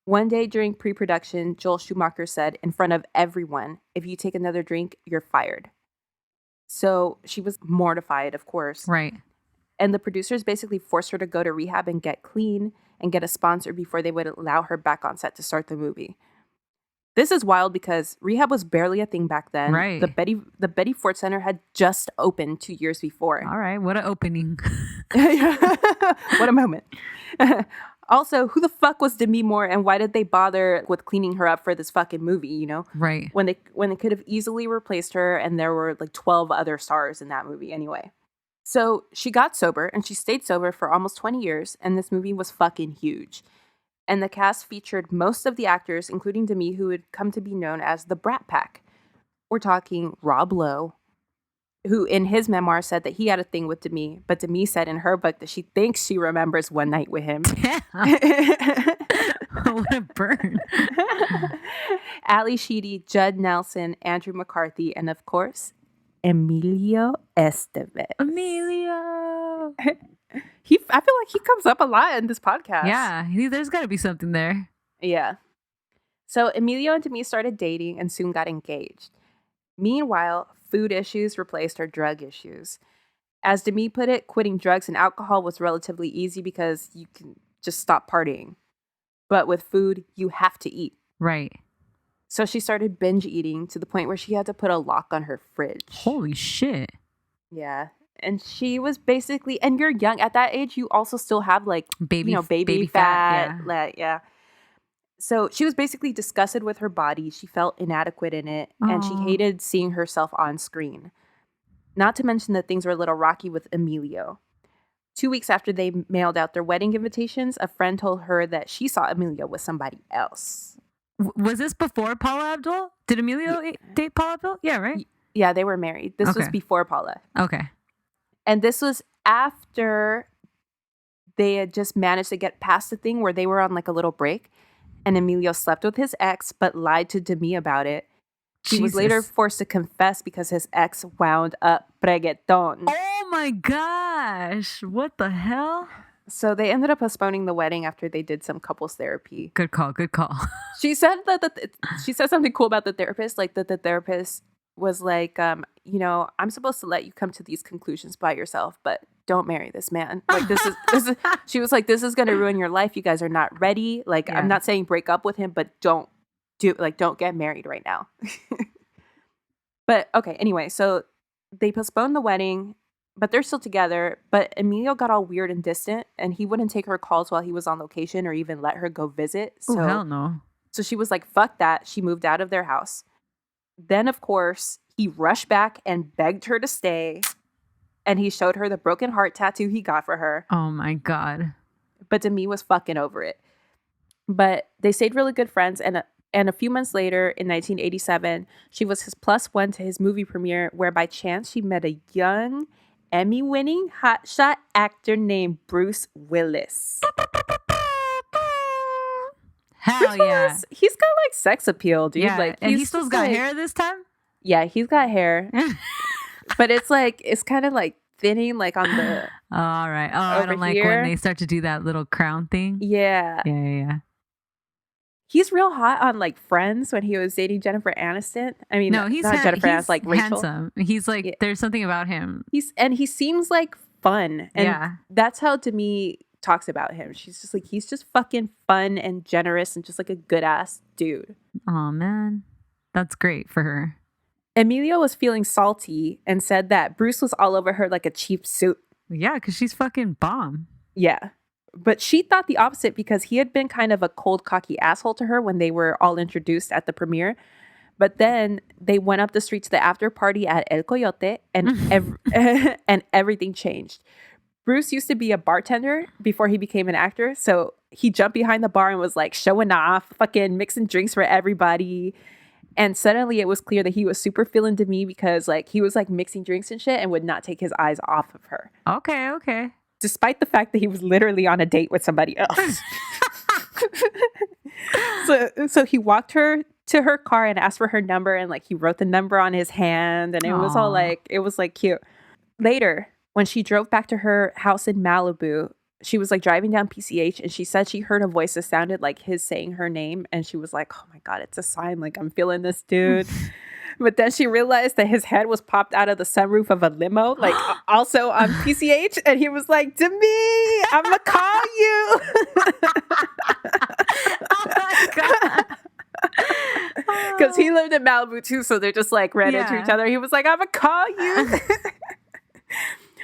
One day during pre-production, Joel Schumacher said in front of everyone, "If you take another drink, you're fired." So she was mortified, of course. Right. And the producers basically forced her to go to rehab and get clean and get a sponsor before they would allow her back on set to start the movie. This is wild because rehab was barely a thing back then. Right. The Betty Ford Center had just opened 2 years before. All right. What an opening. What a moment. Also, who the fuck was Demi Moore and why did they bother with cleaning her up for this fucking movie, you know? Right. When they could have easily replaced her and there were like 12 other stars in that movie anyway. So she got sober and she stayed sober for almost 20 years and this movie was fucking huge. And the cast featured most of the actors, including Demi, who would come to be known as the Brat Pack. We're talking Rob Lowe, who in his memoir said that he had a thing with Demi, but Demi said in her book that she thinks she remembers one night with him. What a burn. Ali Sheedy, Judd Nelson, Andrew McCarthy, and of course, Emilio Estevez. Emilio. I feel like he comes up a lot in this podcast. Yeah, there's got to be something there. Yeah. So Emilio and Demi started dating and soon got engaged. Meanwhile, food issues replaced her drug issues. As Demi put it, quitting drugs and alcohol was relatively easy because you can just stop partying. But with food, you have to eat. Right. So she started binge eating to the point where she had to put a lock on her fridge. Holy shit. Yeah. And she was basically, and you're young at that age, you also still have like baby fat. Yeah. So she was basically disgusted with her body. She felt inadequate in it, and she hated seeing herself on screen. Not to mention that things were a little rocky with Emilio. 2 weeks after they mailed out their wedding invitations, a friend told her that she saw Emilio with somebody else. Was this before Paula Abdul? Did Emilio date Paula Abdul? Yeah, right? Yeah, they were married. This was before Paula. Okay. And this was after they had just managed to get past the thing where they were on like a little break. And Emilio slept with his ex, but lied to Demi about it. He was later forced to confess because his ex wound up reggaeton. Oh my gosh. What the hell? So they ended up postponing the wedding after they did some couples therapy. Good call. She said she said something cool about the therapist, like that the therapist was like, I'm supposed to let you come to these conclusions by yourself, but don't marry this man. Like this is she was like, this is going to ruin your life. You guys are not ready. Like, I'm not saying break up with him, but don't get married right now. But okay, anyway, so they postponed the wedding, but they're still together. But Emilio got all weird and distant, and he wouldn't take her calls while he was on location or even let her go visit. So hell no. So she was like, fuck that. She moved out of their house. Then, of course, he rushed back and begged her to stay. And he showed her the broken heart tattoo he got for her. Oh, my God. But Demi was fucking over it. But they stayed really good friends. And a few months later, in 1987, she was his +1 to his movie premiere, where by chance she met a young Emmy-winning hotshot actor named Bruce Willis. Hell yeah. He's got like sex appeal, dude. Yeah, like, and he still got hair this time? Yeah, he's got hair. But it's kind of like thinning like on the all right. Oh, I don't like here. when they start to do that little crown thing. Yeah. He's real hot on like Friends when he was dating Jennifer Aniston. I mean, no, he's not Jennifer Aniston, like Rachel. Handsome. He's like, there's something about him. He seems like fun. And that's how Demi talks about him. She's just like, he's just fucking fun and generous and just like a good ass dude. Oh man, that's great for her. Emilio was feeling salty and said that Bruce was all over her like a cheap suit. Yeah, because she's fucking bomb. Yeah. But she thought the opposite because he had been kind of a cold, cocky asshole to her when they were all introduced at the premiere. But then they went up the street to the after party at El Coyote and and everything changed. Bruce used to be a bartender before he became an actor. So he jumped behind the bar and was like showing off, fucking mixing drinks for everybody. And suddenly it was clear that he was super feeling Demi because like he was like mixing drinks and shit and would not take his eyes off of her. Okay. Despite the fact that he was literally on a date with somebody else. So he walked her to her car and asked for her number, and like he wrote the number on his hand, and it was all like, it was like cute. Later, when she drove back to her house in Malibu, she was like driving down PCH, and she said she heard a voice that sounded like his saying her name, and she was like, oh my God, it's a sign, like I'm feeling this dude. But then she realized that his head was popped out of the sunroof of a limo, like also on PCH. And he was like, Demi, I'm going to call you. Oh my God. Because he lived in Malibu too. So they just like ran into each other. He was like, I'm going to call you.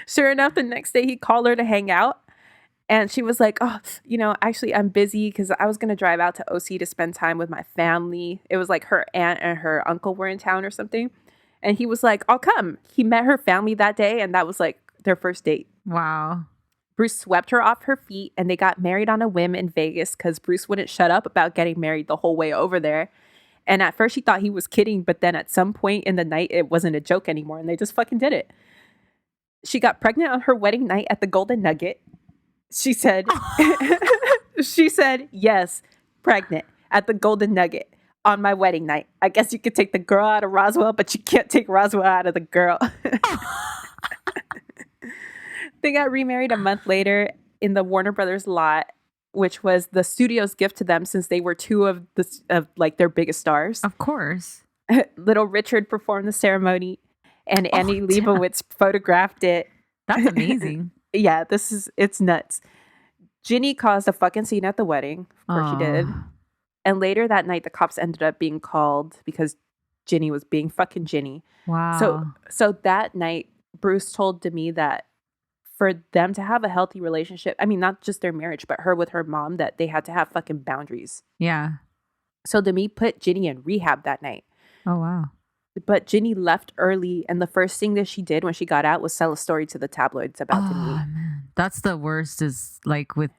Sure enough, the next day he called her to hang out. And she was like, oh, actually, I'm busy because I was going to drive out to OC to spend time with my family. It was like her aunt and her uncle were in town or something. And he was like, I'll come. He met her family that day, and that was like their first date. Wow. Bruce swept her off her feet and they got married on a whim in Vegas because Bruce wouldn't shut up about getting married the whole way over there. And at first she thought he was kidding, but then at some point in the night, it wasn't a joke anymore and they just fucking did it. She got pregnant on her wedding night at the Golden Nugget. She said, she said, yes, pregnant at the Golden Nugget on my wedding night. I guess you could take the girl out of Roswell, but you can't take Roswell out of the girl. They got remarried a month later in the Warner Brothers lot, which was the studio's gift to them since they were two of like their biggest stars. Of course. Little Richard performed the ceremony and Annie Leibovitz photographed it. That's amazing. Yeah, it's nuts. Ginny caused a fucking scene at the wedding. Of course she did. And later that night, the cops ended up being called because Ginny was being fucking Ginny. Wow. So that night, Bruce told Demi that for them to have a healthy relationship, I mean, not just their marriage, but her with her mom, that they had to have fucking boundaries. Yeah. So Demi put Ginny in rehab that night. Oh, wow. But Ginny left early, and the first thing that she did when she got out was sell a story to the tabloids about Demi. Man. That's the worst, is like with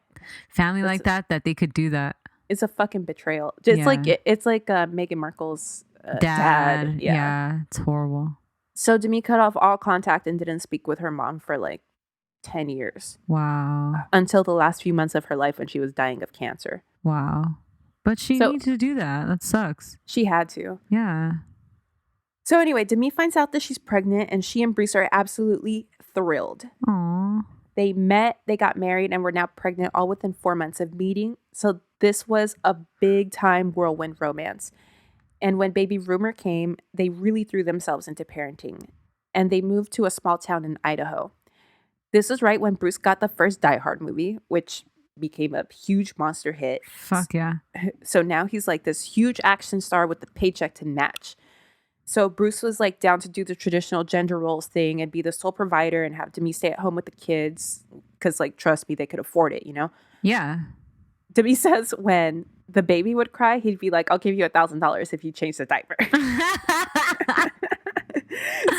family like that they could do that. It's a fucking betrayal. It's like Meghan Markle's dad. Yeah, it's horrible. So Demi cut off all contact and didn't speak with her mom for like 10 years. Wow. Until the last few months of her life when she was dying of cancer. Wow. But she needed to do that. That sucks. She had to. Yeah. So anyway, Demi finds out that she's pregnant and she and Bruce are absolutely thrilled. Aww. They met, they got married, and were now pregnant all within 4 months of meeting. So this was a big time whirlwind romance. And when baby rumor came, they really threw themselves into parenting. And they moved to a small town in Idaho. This was right when Bruce got the first Die Hard movie, which became a huge monster hit. Fuck yeah. So now he's like this huge action star with the paycheck to match. So Bruce was like down to do the traditional gender roles thing and be the sole provider and have Demi stay at home with the kids. Because like, trust me, they could afford it, you know? Yeah. Demi says when the baby would cry, he'd be like, I'll give you $1,000 if you change the diaper.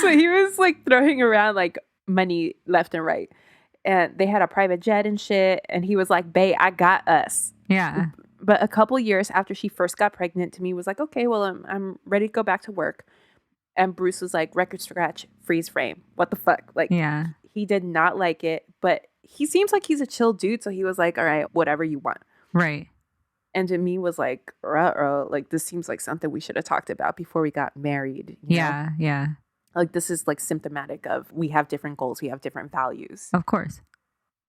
So he was like throwing around like money left and right. And they had a private jet and shit. And he was like, babe, I got us. Yeah. But a couple years after she first got pregnant, Demi was like, okay, well, I'm ready to go back to work. And Bruce was like, record scratch, freeze frame. What the fuck? Like, yeah. He did not like it. But he seems like he's a chill dude. So he was like, all right, whatever you want. Right. And Demi was like, ruh-roh, like, this seems like something we should have talked about before we got married. You know? Yeah. Like, this is like symptomatic of we have different goals. We have different values. Of course.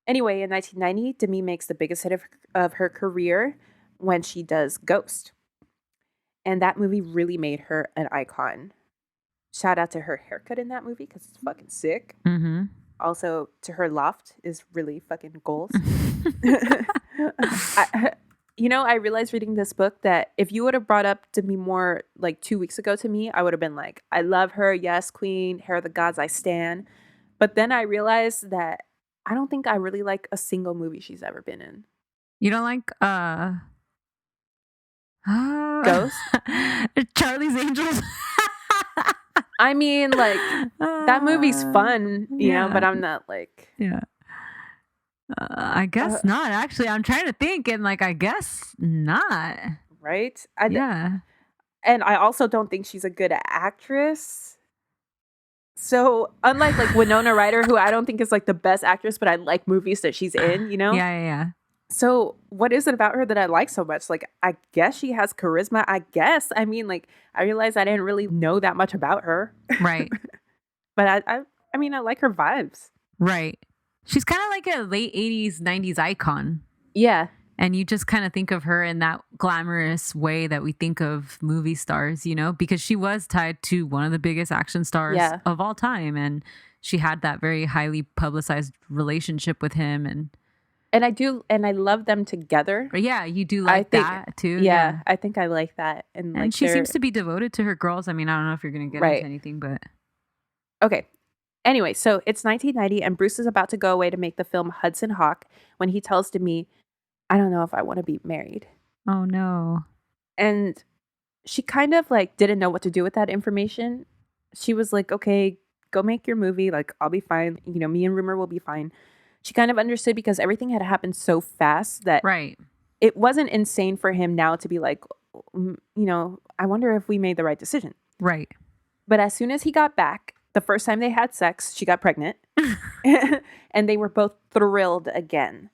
Anyway, in 1990, Demi makes the biggest hit of her career when she does Ghost. And that movie really made her an icon. Shout out to her haircut in that movie because it's fucking sick. Mm-hmm. Also, to her loft is really fucking goals. I realized reading this book that if you would have brought up Demi Moore like 2 weeks ago to me, I would have been like, I love her. Yes, queen. Hair of the gods, I stan. But then I realized that I don't think I really like a single movie she's ever been in. You don't like Ghost? Charlie's Angels? I mean, like, that movie's fun, you know, but I'm not like... Yeah. I guess not, actually. I'm trying to think, and like, I guess not. Right? Yeah. And I also don't think she's a good actress. So, unlike like Winona Ryder, who I don't think is like the best actress, but I like movies that she's in, you know? Yeah. So, what is it about her that I like so much? Like, I guess she has charisma, I guess. I mean, like, I realized I didn't really know that much about her. Right. But I mean, I like her vibes. Right. She's kind of like a late 80s, 90s icon. Yeah. And you just kind of think of her in that glamorous way that we think of movie stars, you know, because she was tied to one of the biggest action stars of all time. And she had that very highly publicized relationship with him. And I love them together. Yeah, you do like that too. Yeah, I think I like that. And like she seems to be devoted to her girls. I mean, I don't know if you're going to get into anything, but... Okay. Anyway, so it's 1990 and Bruce is about to go away to make the film Hudson Hawk when he tells Demi, I don't know if I want to be married. Oh, no. And she kind of like didn't know what to do with that information. She was like, okay, go make your movie. Like, I'll be fine. You know, me and Rumor will be fine. She kind of understood because everything had happened so fast that Right. it wasn't insane for him now to be like, I wonder if we made the right decision. Right. But as soon as he got back, the first time they had sex, she got pregnant. And they were both thrilled again.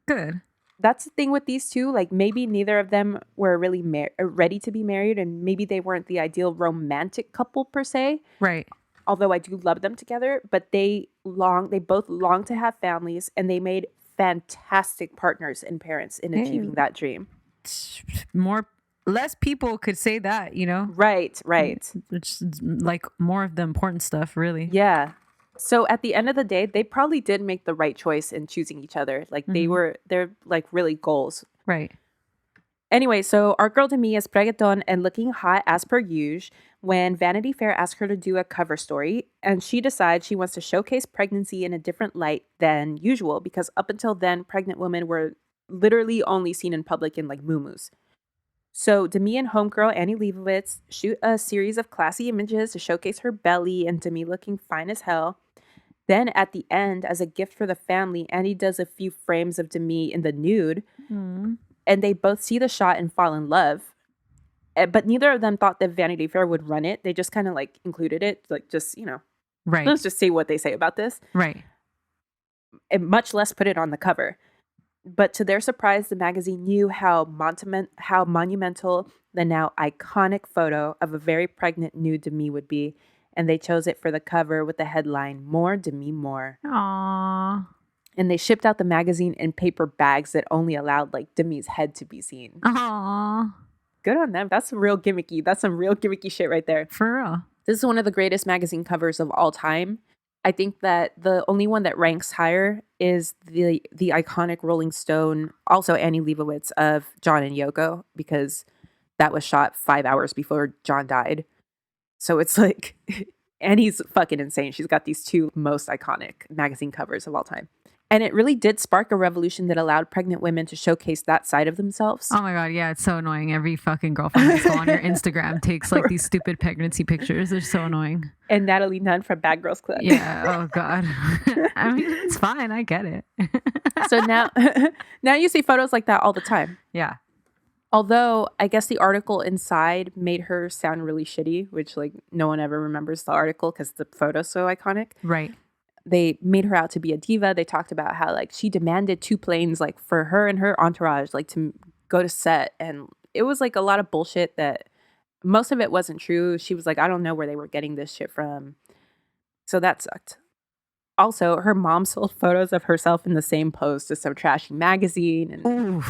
Good. That's the thing with these two. Like, maybe neither of them were really ready to be married, and maybe they weren't the ideal romantic couple per se. Right. Although I do love them together, but they both long to have families, and they made fantastic partners and parents in achieving that dream. Less people could say that, Right. It's like more of the important stuff, really. Yeah. So at the end of the day, they probably did make the right choice in choosing each other. Like they're like really goals. Right. Anyway, so our girl Demi is reggaeton and looking hot as per usual when Vanity Fair asks her to do a cover story, and she decides she wants to showcase pregnancy in a different light than usual because up until then, pregnant women were literally only seen in public in like muumuus. So Demi and homegirl Annie Leibovitz shoot a series of classy images to showcase her belly and Demi looking fine as hell. Then at the end, as a gift for the family, Annie does a few frames of Demi in the nude, and they both see the shot and fall in love. But neither of them thought that Vanity Fair would run it. They just kind of like included it, like just, Right. let's just see what they say about this. Right. And much less put it on the cover. But to their surprise, the magazine knew how monumental the now iconic photo of a very pregnant nude Demi would be, and they chose it for the cover with the headline, More Demi Moore. Aww. And they shipped out the magazine in paper bags that only allowed like Demi's head to be seen. Aww. Good on them. That's real gimmicky. That's some real gimmicky shit right there. For real. This is one of the greatest magazine covers of all time. I think that the only one that ranks higher is the iconic Rolling Stone, also Annie Leibovitz, of John and Yoko, because that was shot 5 hours before John died. So it's like, Annie's fucking insane. She's got these two most iconic magazine covers of all time. And it really did spark a revolution that allowed pregnant women to showcase that side of themselves. Oh my God, yeah, it's so annoying. Every fucking girlfriend I saw on your Instagram takes like these stupid pregnancy pictures. They're so annoying. And Natalie Nunn from Bad Girls Club. Yeah, oh God. I mean, it's fine. I get it. So now you see photos like that all the time. Yeah. Although I guess the article inside made her sound really shitty, which like no one ever remembers the article because the photo's so iconic. Right. They made her out to be a diva. They talked about how like she demanded 2 planes like for her and her entourage like to go to set, and it was like a lot of bullshit that most of it wasn't true. She was like, I don't know where they were getting this shit from. So that sucked. Also, her mom sold photos of herself in the same pose to some trashy magazine. And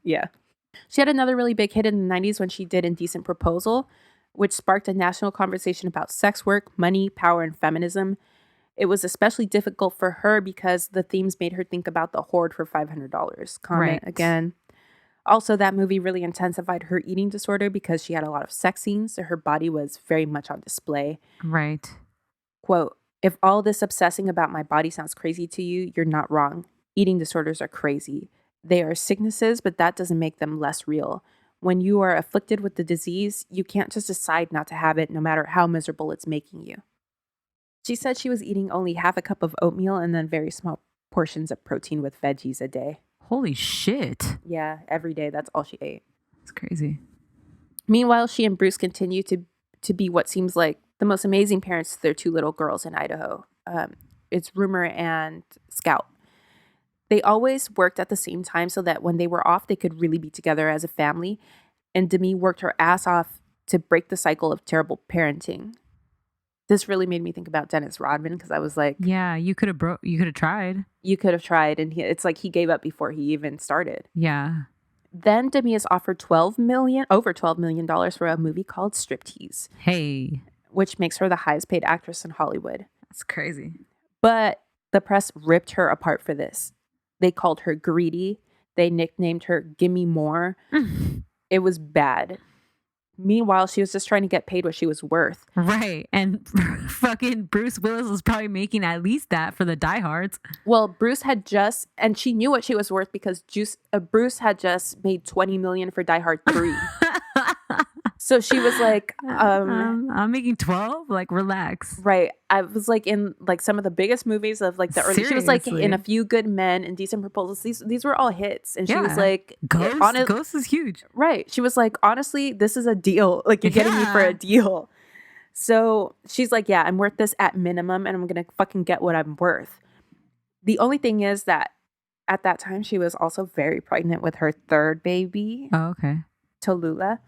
yeah. She had another really big hit in the 90s when she did Indecent Proposal, which sparked a national conversation about sex work, money, power, and feminism. It was especially difficult for her because the themes made her think about the hoard for $500. Comment again. Also, that movie really intensified her eating disorder because she had a lot of sex scenes, so her body was very much on display. Right. Quote, if all this obsessing about my body sounds crazy to you, you're not wrong. Eating disorders are crazy. They are sicknesses, but that doesn't make them less real. When you are afflicted with the disease, you can't just decide not to have it no matter how miserable it's making you. She said she was eating only half a cup of oatmeal and then very small portions of protein with veggies a day. Holy shit. Yeah, every day. That's all she ate. It's crazy. Meanwhile, she and Bruce continue to be what seems like the most amazing parents to their 2 little girls in Idaho. It's Rumor and Scout. They always worked at the same time so that when they were off, they could really be together as a family. And Demi worked her ass off to break the cycle of terrible parenting. This really made me think about Dennis Rodman because I was like, yeah, you could have tried. You could have tried. And it's like he gave up before he even started. Yeah. Then Demi is offered over $12 million for a movie called Striptease. Hey. Which makes her the highest paid actress in Hollywood. That's crazy. But the press ripped her apart for this. They called her greedy. They nicknamed her Gimme More. It was bad. Meanwhile, she was just trying to get paid what she was worth. Right. And fucking Bruce Willis was probably making at least that for the diehards. Well, Bruce had just, and she knew what she was worth because Bruce had just made $20 million for Die Hard 3. So she was like, I'm making 12. Like, relax. right. I was like in like some of the biggest movies of like the early. She was like in Seriously. A Few Good Men and Decent Proposals. These were all hits, and she was Yeah. like, Ghost is huge. right. She was like, honestly, this is a deal. Like you're getting me for a deal. So she's like, yeah, I'm worth this at minimum, and I'm gonna fucking get what I'm worth. The only thing is that at that time she was also very pregnant with her third baby, Oh, okay. Tallulah,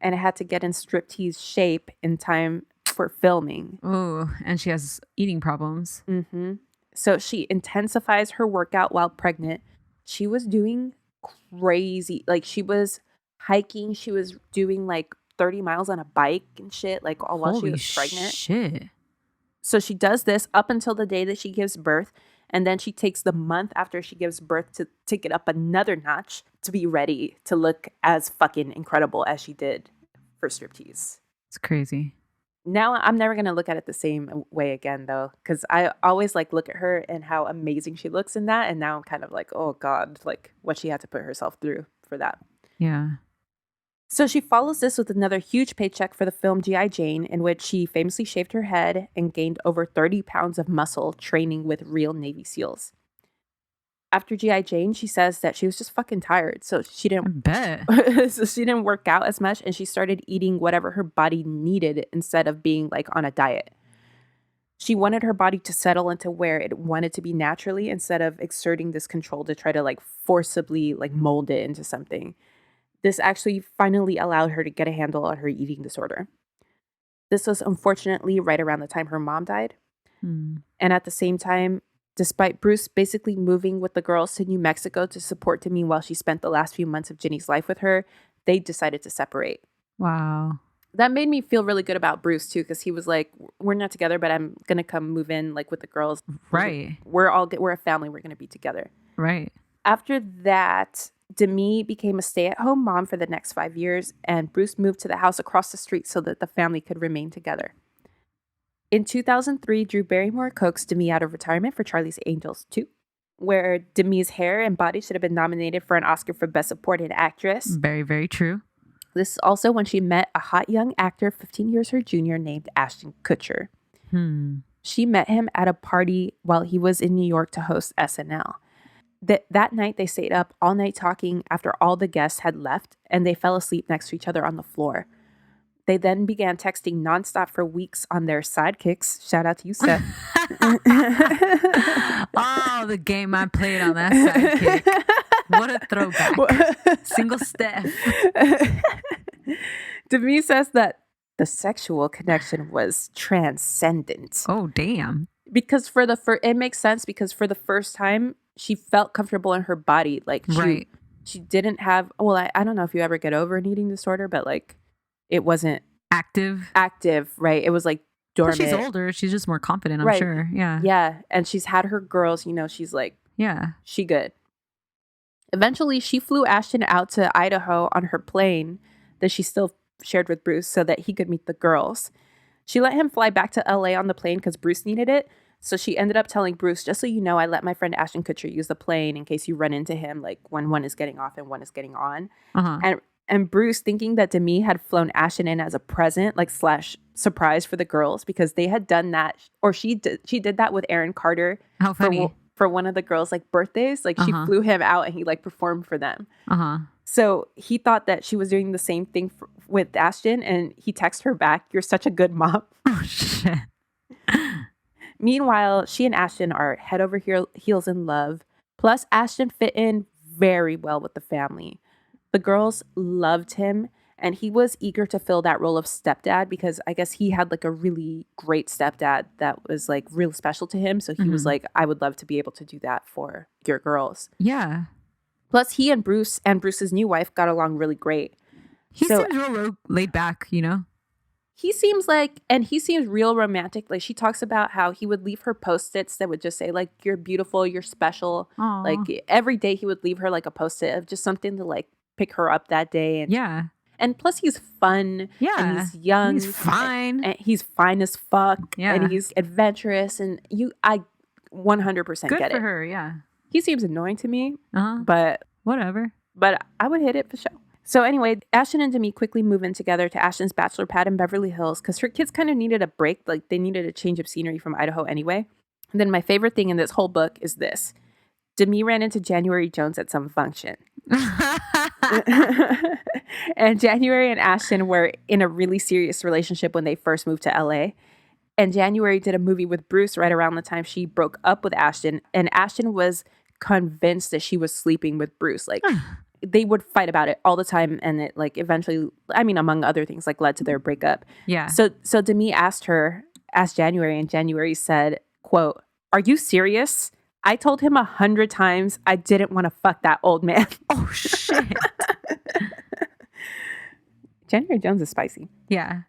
and it had to get in striptease shape in time for filming. Oh, and she has eating problems. Mm-hmm. So she intensifies her workout while pregnant. She was doing crazy. Like she was hiking. She was doing like 30 miles on a bike and shit, like all while she Holy was pregnant. shit. So she does this up until the day that she gives birth. And then she takes the month after she gives birth to take it up another notch to be ready to look as fucking incredible as she did for striptease. It's crazy. Now I'm never going to look at it the same way again, though, because I always like look at her and how amazing she looks in that. And now I'm kind of like, oh, God, like what she had to put herself through for that. Yeah. So she follows this with another huge paycheck for the film G.I. Jane, in which she famously shaved her head and gained over 30 pounds of muscle training with real Navy SEALs. After G.I. Jane, she says that she was just fucking tired, so she I didn't bet. so she didn't work out as much, and she started eating whatever her body needed instead of being like on a diet. She wanted her body to settle into where it wanted to be naturally instead of exerting this control to try to like forcibly like mold it into something. This actually finally allowed her to get a handle on her eating disorder. This was unfortunately right around the time her mom died. Hmm. And at the same time, despite Bruce basically moving with the girls to New Mexico to support Demi while she spent the last few months of Ginny's life with her, they decided to separate. Wow. That made me feel really good about Bruce too, because he was like, we're not together, but I'm going to come move in like with the girls. Right. We're a family. We're going to be together. Right. After that, Demi became a stay-at-home mom for the next 5 years, and Bruce moved to the house across the street so that the family could remain together. In 2003, Drew Barrymore coaxed Demi out of retirement for Charlie's Angels 2, where Demi's hair and body should have been nominated for an Oscar for Best Supporting Actress. Very, very true. This is also when she met a hot young actor 15 years her junior named Ashton Kutcher. She met him at a party while he was in New York to host SNL. That night, they stayed up all night talking after all the guests had left, and they fell asleep next to each other on the floor. They then began texting nonstop for weeks on their sidekicks. Shout out to you, Stef. Oh, the game I played on that sidekick. What a throwback. Single Stef. Demi says that the sexual connection was transcendent. Oh, damn. Because it makes sense because for the first time, she felt comfortable in her body. Like she didn't have, well, I don't know if you ever get over an eating disorder, but like it wasn't active, right? It was like dormant. Well, she's older. She's just more confident, I'm sure. Yeah. Yeah. And she's had her girls, she's like, yeah, she good. Eventually, she flew Ashton out to Idaho on her plane that she still shared with Bruce so that he could meet the girls. She let him fly back to LA on the plane because Bruce needed it. So she ended up telling Bruce, just so you know, I let my friend Ashton Kutcher use the plane in case you run into him, like when one is getting off and one is getting on. And Bruce, thinking that Demi had flown Ashton in as a present, like / surprise for the girls, because they had done that, or she did that with Aaron Carter. How funny. For one of the girls' like birthdays, like she flew him out and he like performed for them. So he thought that she was doing the same thing with Ashton, and he texted her back, "You're such a good mom." Oh shit. Meanwhile, she and Ashton are head over heels in love. Plus, Ashton fit in very well with the family. The girls loved him, and he was eager to fill that role of stepdad because I guess he had like a really great stepdad that was like real special to him. So he was like, I would love to be able to do that for your girls. Yeah. Plus, he and Bruce and Bruce's new wife got along really great. He seems real laid back, He seems real romantic. Like she talks about how he would leave her Post-its that would just say like, "You're beautiful, you're special." Aww. Like every day he would leave her like a Post-it of just something to like pick her up that day. And yeah. And plus he's fun. Yeah. And he's young. He's fine. And he's fine as fuck. Yeah. And he's adventurous. And I 100% Good get it. for her, yeah. He seems annoying to me. Uh-huh. But whatever. But I would hit it for sure. So anyway, Ashton and Demi quickly move in together to Ashton's bachelor pad in Beverly Hills because her kids kind of needed a break. Like they needed a change of scenery from Idaho anyway. And then my favorite thing in this whole book is this. Demi ran into January Jones at some function. And January and Ashton were in a really serious relationship when they first moved to LA. And January did a movie with Bruce right around the time she broke up with Ashton. And Ashton was convinced that she was sleeping with Bruce. Like they would fight about it all the time. And it like eventually, I mean, among other things, like led to their breakup. Yeah. So Demi asked January, and January said, quote, "Are you serious? I told him 100 times I didn't want to fuck that old man." Oh, shit. January Jones is spicy. Yeah.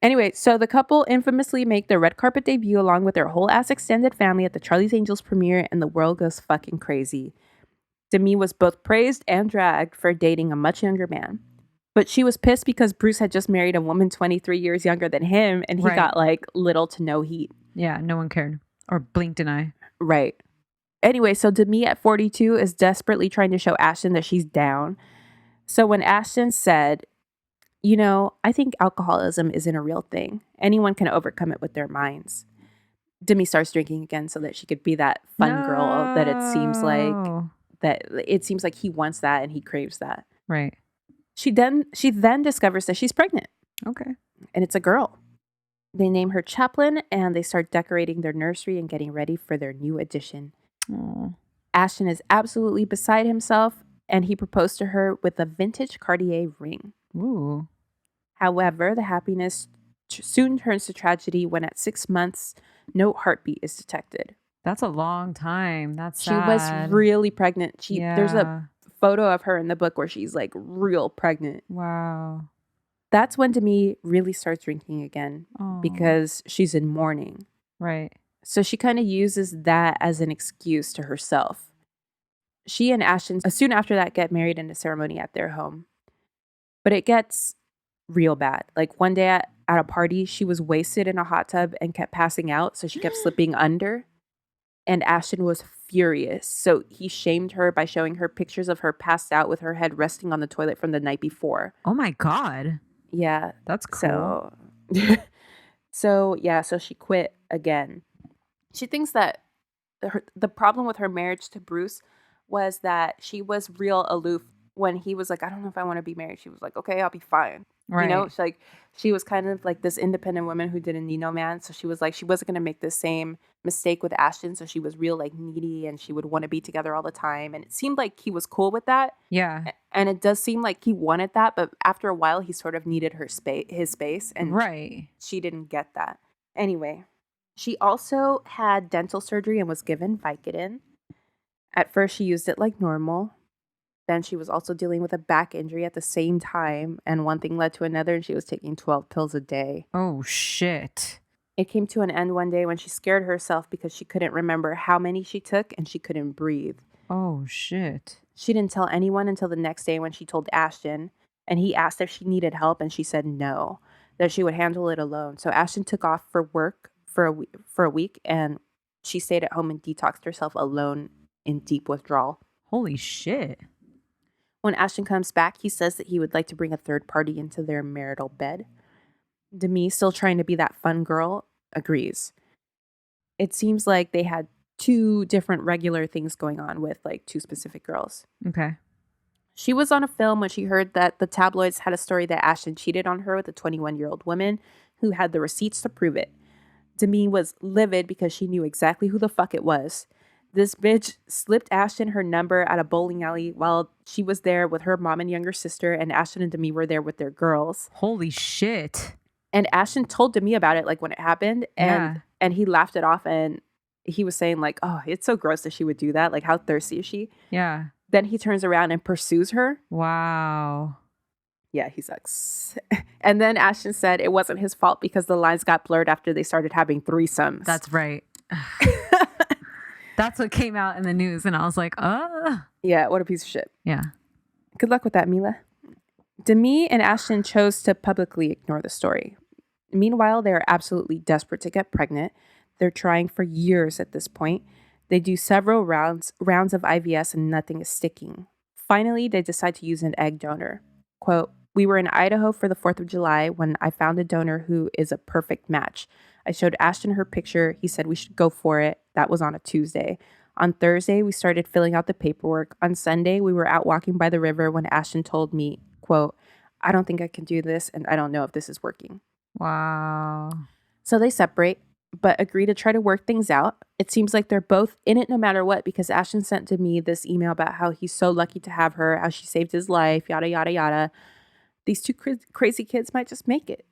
Anyway, so the couple infamously make their red carpet debut along with their whole ass extended family at the Charlie's Angels premiere, and the world goes fucking crazy. Demi was both praised and dragged for dating a much younger man. But she was pissed because Bruce had just married a woman 23 years younger than him, and he got like little to no heat. Yeah, no one cared or blinked an eye. Right. Anyway, so Demi at 42 is desperately trying to show Ashton that she's down. So when Ashton said, "You know, I think alcoholism isn't a real thing. Anyone can overcome it with their minds," Demi starts drinking again so that she could be that fun girl that it seems like he wants that and he craves that. Right. She then discovers that she's pregnant. Okay. And it's a girl. They name her Chaplin and they start decorating their nursery and getting ready for their new addition. Aww. Ashton is absolutely beside himself, and he proposed to her with a vintage Cartier ring. Ooh. However, the happiness soon turns to tragedy when at 6 months, no heartbeat is detected. That's a long time. That's She sad. was really pregnant. There's a photo of her in the book where she's like real pregnant. Wow. That's when Demi really starts drinking again Aw. because she's in mourning. Right. So she kind of uses that as an excuse to herself. She and Ashton, soon after that, get married in a ceremony at their home. But it gets real bad. Like one day at a party, she was wasted in a hot tub and kept passing out. So she kept slipping under. And Ashton was furious. So he shamed her by showing her pictures of her passed out with her head resting on the toilet from the night before. Oh my God. Yeah. That's cool. So she quit again. She thinks that the problem with her marriage to Bruce was that she was real aloof when he was like, "I don't know if I want to be married." She was like, "Okay, I'll be fine." Right. You know, she was kind of like this independent woman who didn't need no man. So she was like, she wasn't going to make the same mistake with Ashton. So she was real like needy and she would want to be together all the time. And it seemed like he was cool with that. Yeah. And it does seem like he wanted that. But after a while, he sort of needed his space. And Right. she didn't get that. Anyway, she also had dental surgery and was given Vicodin. At first, she used it like normal. Then she was also dealing with a back injury at the same time, and one thing led to another, and she was taking 12 pills a day. Oh, shit. It came to an end one day when she scared herself because she couldn't remember how many she took, and she couldn't breathe. Oh, shit. She didn't tell anyone until the next day when she told Ashton, and he asked if she needed help, and she said no, that she would handle it alone. So Ashton took off for work for a week, and she stayed at home and detoxed herself alone in deep withdrawal. Holy shit. When Ashton comes back, he says that he would like to bring a third party into their marital bed. Demi, still trying to be that fun girl, agrees. It seems like they had two different regular things going on with like two specific girls. Okay. She was on a film when she heard that the tabloids had a story that Ashton cheated on her with a 21-year-old woman who had the receipts to prove it. Demi was livid because she knew exactly who the fuck it was. This bitch slipped Ashton her number at a bowling alley while she was there with her mom and younger sister, and Ashton and Demi were there with their girls. Holy shit. And Ashton told Demi about it, like when it happened, and he laughed it off, and he was saying like, "Oh, it's so gross that she would do that. Like, how thirsty is she?" Yeah. Then he turns around and pursues her. Wow. Yeah, he sucks. And then Ashton said it wasn't his fault because the lines got blurred after they started having threesomes. That's right. That's what came out in the news, and I was like, Yeah, what a piece of shit. Yeah. Good luck with that, Mila. Demi and Ashton chose to publicly ignore the story. Meanwhile, they are absolutely desperate to get pregnant. They're trying for years at this point. They do several rounds of IVS and nothing is sticking. Finally, they decide to use an egg donor. quote, "We were in Idaho for the 4th of July when I found a donor who is a perfect match. I showed Ashton her picture. He said we should go for it. That was on a Tuesday. On Thursday, we started filling out the paperwork. On Sunday, we were out walking by the river when Ashton told me, quote, I don't think I can do this and I don't know if this is working." Wow. So they separate, but agree to try to work things out. It seems like they're both in it no matter what, because Ashton sent to me this email about how he's so lucky to have her, how she saved his life, yada, yada, yada. These two crazy kids might just make it.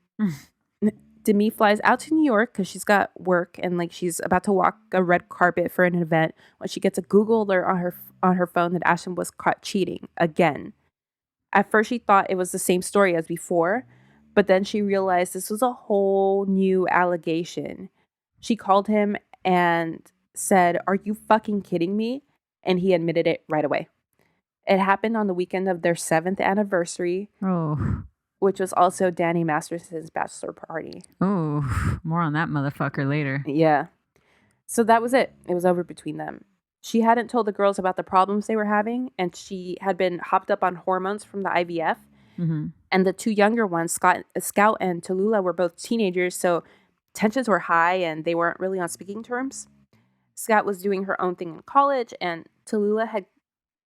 Demi flies out to New York because she's got work and like she's about to walk a red carpet for an event when she gets a Google alert on her phone that Ashton was caught cheating again. At first, she thought it was the same story as before, but then she realized this was a whole new allegation. She called him and said, "Are you fucking kidding me?" And he admitted it right away. It happened on the weekend of their 7th anniversary, which was also Danny Masterson's bachelor party. Oh, more on that motherfucker later. Yeah. So that was it. It was over between them. She hadn't told the girls about the problems they were having, and she had been hopped up on hormones from the IVF. Mm-hmm. And the two younger ones, Scout and Tallulah, were both teenagers, so tensions were high and they weren't really on speaking terms. Scout was doing her own thing in college, and Tallulah had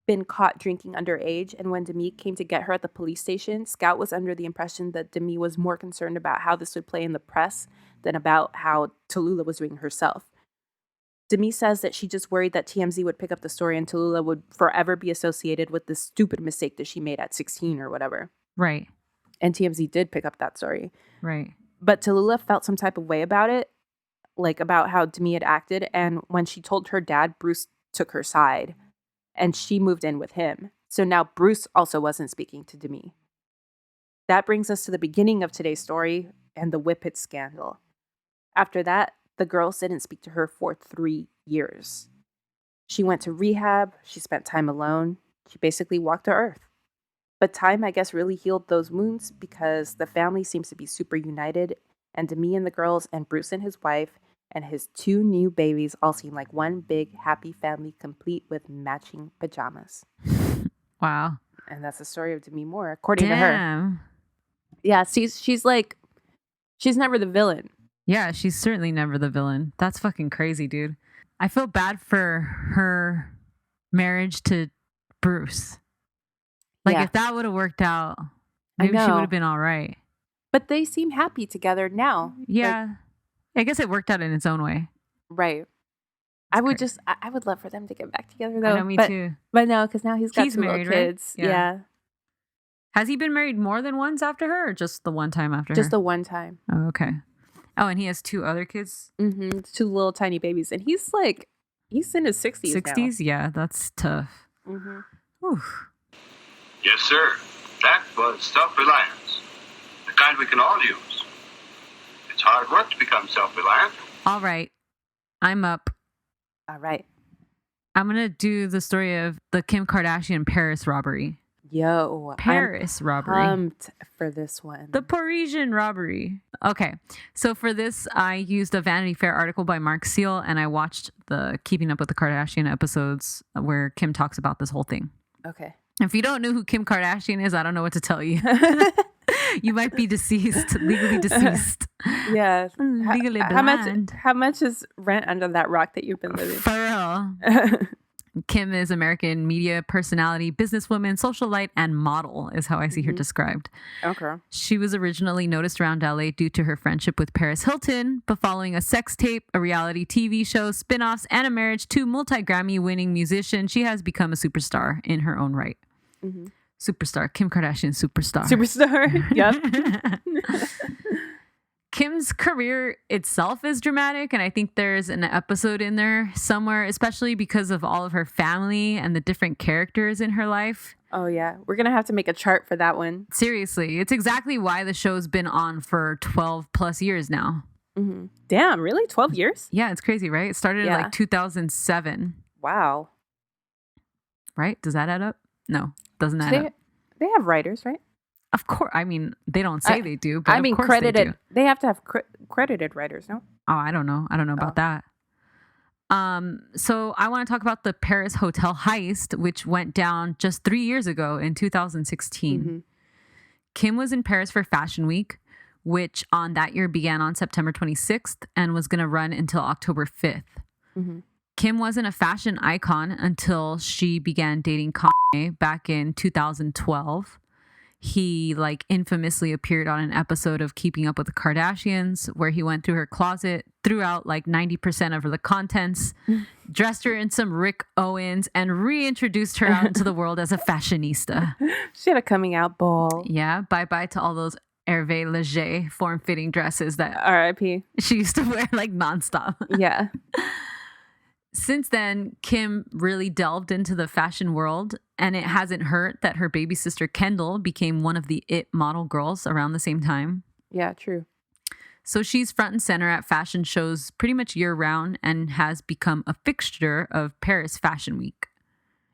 been caught drinking underage. And when Demi came to get her at the police station, Scout was under the impression that Demi was more concerned about how this would play in the press than about how Tallulah was doing herself. Demi says that she just worried that TMZ would pick up the story and Tallulah would forever be associated with this stupid mistake that she made at 16 or whatever. Right. And TMZ did pick up that story. Right. But Tallulah felt some type of way about it, like about how Demi had acted. And when she told her dad, Bruce took her side and she moved in with him. So now Bruce also wasn't speaking to Demi. That brings us to the beginning of today's story and the Whippet scandal. After that, the girls didn't speak to her for 3 years. She went to rehab. She spent time alone. She basically walked to earth. But time, I guess, really healed those wounds because the family seems to be super united. And Demi and the girls and Bruce and his wife and his 2 new babies all seem like one big happy family complete with matching pajamas. Wow. And that's the story of Demi Moore, according to her. Damn. Yeah, she's like, she's never the villain. Yeah, she's certainly never the villain. That's fucking crazy, dude. I feel bad for her marriage to Bruce. Like, if that would have worked out, maybe she would have been all right. But they seem happy together now. Yeah. I guess it worked out in its own way. Right. I would love for them to get back together, though. I know, me too. But no, because now he's got 2 married, little kids. right? Yeah. Has he been married more than once after her, or just the one time after her? Just the one time. Oh, okay. Oh, and he has 2 other kids? Mm-hmm. 2 little tiny babies. And he's in his 60s 60s? Now. Yeah, that's tough. Mm-hmm. Oof. Yes, sir. That was self-reliance. The kind we can all use. It's hard work to become self-reliant. All right. I'm up. All right. I'm going to do the story of the Kim Kardashian Paris robbery. Yo. Paris robbery. Pumped for this one. The Parisian robbery. Okay. So for this, I used a Vanity Fair article by Mark Seal, and I watched the Keeping Up with the Kardashian episodes where Kim talks about this whole thing. Okay. If you don't know who Kim Kardashian is, I don't know what to tell you. You might be deceased, legally deceased. Yeah. Legally blind. How much is rent under that rock that you've been living? For real. Kim is American media personality, businesswoman, socialite, and model is how I see her described. Okay. She was originally noticed around LA due to her friendship with Paris Hilton, but following a sex tape, a reality TV show, spin-offs, and a marriage to multi-Grammy winning musician, she has become a superstar in her own right. Mm-hmm. Superstar. Kim Kardashian, superstar. Superstar. Yep. Kim's career itself is dramatic, and I think there's an episode in there somewhere, especially because of all of her family and the different characters in her life. Oh, yeah. We're going to have to make a chart for that one. Seriously. It's exactly why the show's been on for 12 plus years now. Mm-hmm. Damn, really? 12 years? Yeah, it's crazy, right? It started in like 2007. Wow. Right? Does that add up? No, doesn't add up. They have writers, right? Of course. I mean, they don't say they do, but of course credited. They do. They have to have credited writers, no? Oh, I don't know. I don't know about that. So I want to talk about the Paris hotel heist, which went down just 3 years ago in 2016. Mm-hmm. Kim was in Paris for Fashion Week, which on that year began on September 26th and was going to run until October 5th. Mm-hmm. Kim wasn't a fashion icon until she began dating Kanye back in 2012. He infamously appeared on an episode of Keeping Up with the Kardashians where he went through her closet, threw out 90% of the contents, dressed her in some Rick Owens, and reintroduced her out into the world as a fashionista. She had a coming out ball. Yeah, bye-bye to all those Hervé Leger form-fitting dresses that R.I.P. she used to wear nonstop. Yeah. Since then, Kim really delved into the fashion world, and it hasn't hurt that her baby sister Kendall became one of the it model girls around the same time. Yeah, true. So she's front and center at fashion shows pretty much year round and has become a fixture of Paris Fashion Week.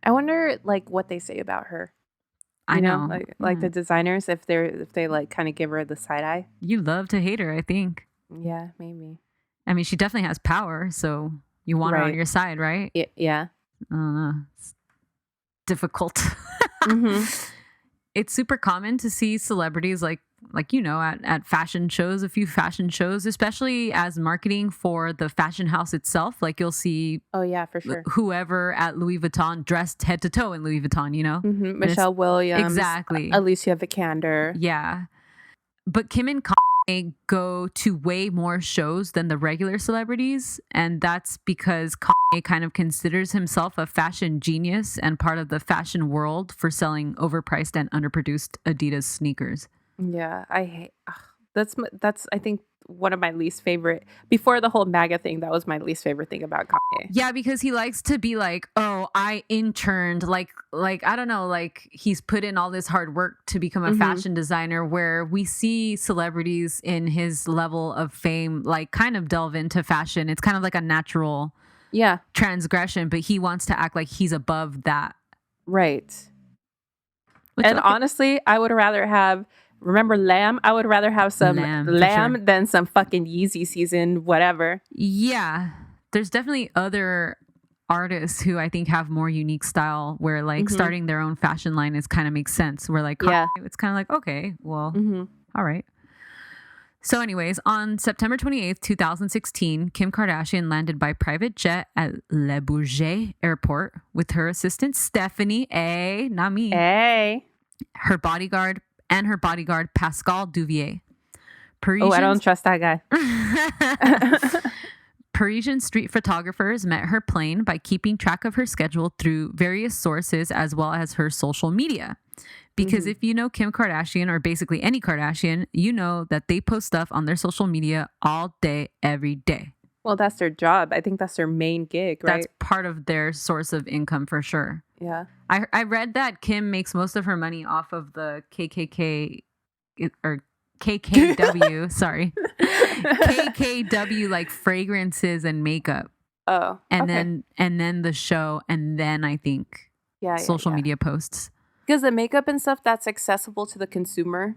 I wonder what they say about her. I know. The designers, if they kind of give her the side eye. You love to hate her, I think. Yeah, maybe. I mean, she definitely has power, so you want her on your side, right? Yeah. I don't know. It's difficult. Mm-hmm. It's super common to see celebrities at fashion shows, a few fashion shows, especially as marketing for the fashion house itself. You'll see Oh, yeah, for sure. whoever at Louis Vuitton dressed head to toe in Louis Vuitton, Mm-hmm. Michelle Williams. Exactly. Alicia Vikander. Yeah. But Kim and Kanye go to way more shows than the regular celebrities. And that's because Kanye kind of considers himself a fashion genius and part of the fashion world for selling overpriced and underproduced Adidas sneakers. Yeah, I hate. That's I think one of my least favorite. Before the whole MAGA thing, that was my least favorite thing about Kanye. Yeah, because he likes to be oh, I interned, I don't know, he's put in all this hard work to become a fashion designer, where we see celebrities in his level of fame kind of delve into fashion. It's kind of like a natural transgression, but he wants to act like he's above that. Right. And honestly, I would rather have. Remember Lamb? I would rather have some Lamb than some fucking Yeezy season, whatever. Yeah. There's definitely other artists who I think have more unique style where starting their own fashion line is kind of makes sense. Where it's kind of okay, well, all right. So anyways, on September 28th, 2016, Kim Kardashian landed by private jet at Le Bourget Airport with her assistant Stephanie, not me. Her bodyguard Pascal Duvier. I don't trust that guy. Parisian street photographers met her plane by keeping track of her schedule through various sources as well as her social media. Because if you know Kim Kardashian, or basically any Kardashian, you know that they post stuff on their social media all day, every day. Well, that's their job. I think that's their main gig, right? That's part of their source of income for sure. Yeah. I read that Kim makes most of her money off of the KKK or KKW, sorry. KKW fragrances and makeup. Oh. And then the show, and then I think social media posts. Because the makeup and stuff, that's accessible to the consumer,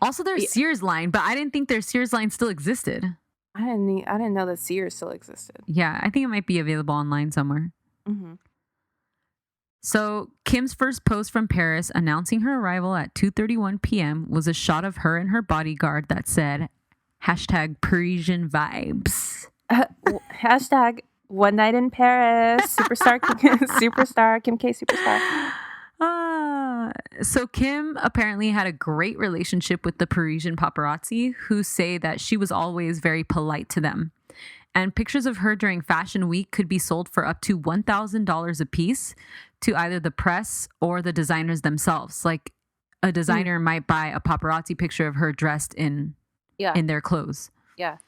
Also, their Sears line, but I didn't think their Sears line still existed. I didn't know that Sears still existed. Yeah, I think it might be available online somewhere. Mm-hmm. So Kim's first post from Paris announcing her arrival at 2:31 p.m. was a shot of her and her bodyguard that said, #Parisian vibes. One night in Paris. Superstar Kim K superstar. So Kim apparently had a great relationship with the Parisian paparazzi, who say that she was always very polite to them. And pictures of her during Fashion Week could be sold for up to $1,000 a piece to either the press or the designers themselves. A designer might buy a paparazzi picture of her dressed in their clothes. Yeah.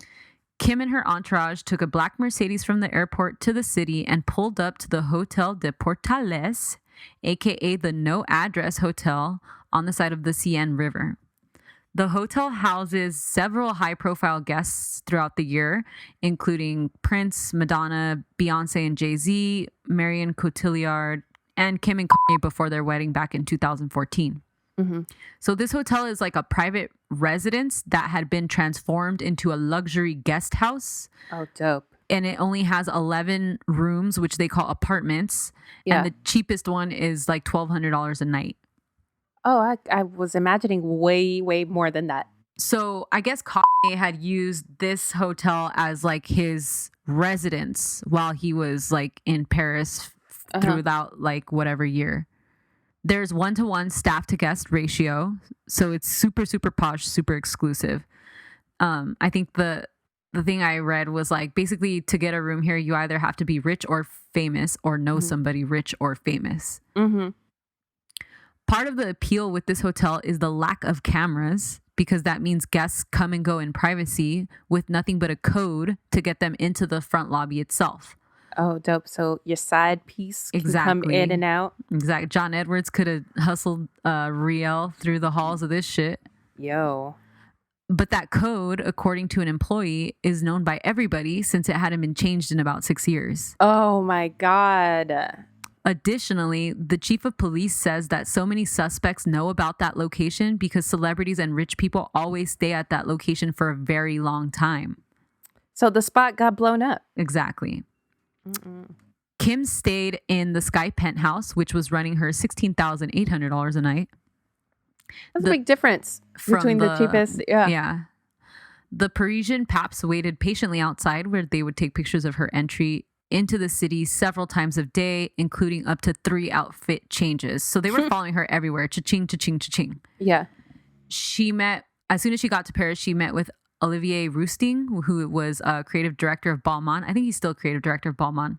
Kim and her entourage took a black Mercedes from the airport to the city and pulled up to the Hotel de Portales, aka the No Address Hotel, on the side of the Seine River. The hotel houses several high-profile guests throughout the year, including Prince, Madonna, Beyonce and Jay-Z, Marion Cotillard, and Kim and Kanye before their wedding back in 2014. Mm-hmm. So this hotel is a private residence that had been transformed into a luxury guest house. Oh, dope. And it only has 11 rooms, which they call apartments. Yeah. And the cheapest one is $1,200 a night. Oh, I was imagining way more than that. So I guess Kanye had used this hotel as like his residence while he was like in Paris throughout like whatever year. There's 1-to-1 staff to guest ratio. So it's super, super posh, super exclusive. I think the thing I read was like, basically to get a room here, you either have to be rich or famous or know somebody rich or famous. Mm-hmm. Part of the appeal with this hotel is the lack of cameras, because that means guests come and go in privacy with nothing but a code to get them into the front lobby itself. Oh, dope. So your side piece can come in and out. Exactly. John Edwards could have hustled Riel through the halls of this shit. Yo. But that code, according to an employee, is known by everybody since it hadn't been changed in about 6 years. Oh my God. Additionally, the chief of police says that so many suspects know about that location because celebrities and rich people always stay at that location for a very long time. So the spot got blown up. Exactly. Kim stayed in the Sky Penthouse, which was running her $16,800 a night. That's a big difference between the cheapest. Yeah. Yeah. The Parisian Paps waited patiently outside where they would take pictures of her entry into the city several times a day, including up to 3 outfit changes. So they were following her everywhere. Cha-ching, cha-ching, cha-ching. Yeah. As soon as she got to Paris, she met with Olivier Roosting, who was creative director of Balmain. I think he's still creative director of Balmain.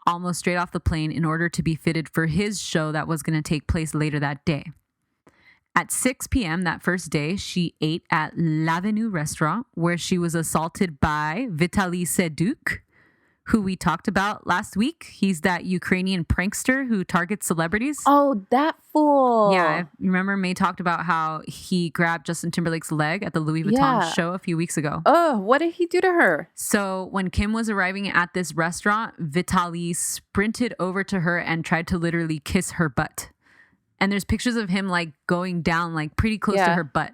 Almost straight off the plane in order to be fitted for his show that was going to take place later that day. At 6 p.m. that first day, she ate at L'Avenue restaurant, where she was assaulted by Vitaly Seduk, who we talked about last week. He's that Ukrainian prankster who targets celebrities. Oh, that fool. Yeah. Remember May talked about how he grabbed Justin Timberlake's leg at the Louis Vuitton show a few weeks ago. Oh, what did he do to her? So when Kim was arriving at this restaurant, Vitaly sprinted over to her and tried to literally kiss her butt. And there's pictures of him like going down like pretty close to her butt.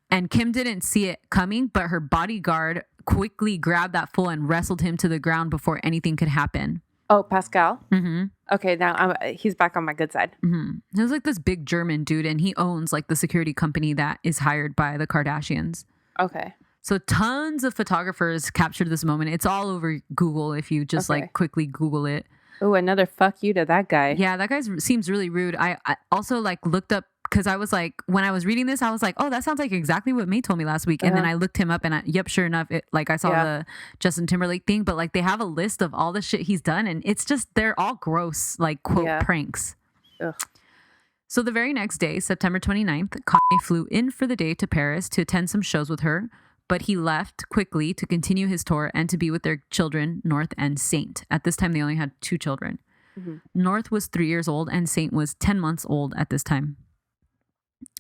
And Kim didn't see it coming, but her bodyguard quickly grabbed that fool and wrestled him to the ground before anything could happen. Oh, Pascal? Mm-hmm. Okay, now he's back on my good side. Mm-hmm. He was like this big German dude, and he owns like the security company that is hired by the Kardashians. Okay. So tons of photographers captured this moment. It's all over Google if you just like quickly Google it. Oh, another fuck you to that guy. Yeah, that guy seems really rude. I also like looked up, because I was like, when I was reading this, I was like, oh, that sounds like exactly what May told me last week. And then I looked him up and sure enough, I saw the Justin Timberlake thing, but like they have a list of all the shit he's done. And it's just, they're all gross, like quote pranks. Ugh. So the very next day, September 29th, Kanye flew in for the day to Paris to attend some shows with her, but he left quickly to continue his tour and to be with their children, North and Saint. At this time, they only had 2 children. Mm-hmm. North was 3 years old and Saint was 10 months old at this time.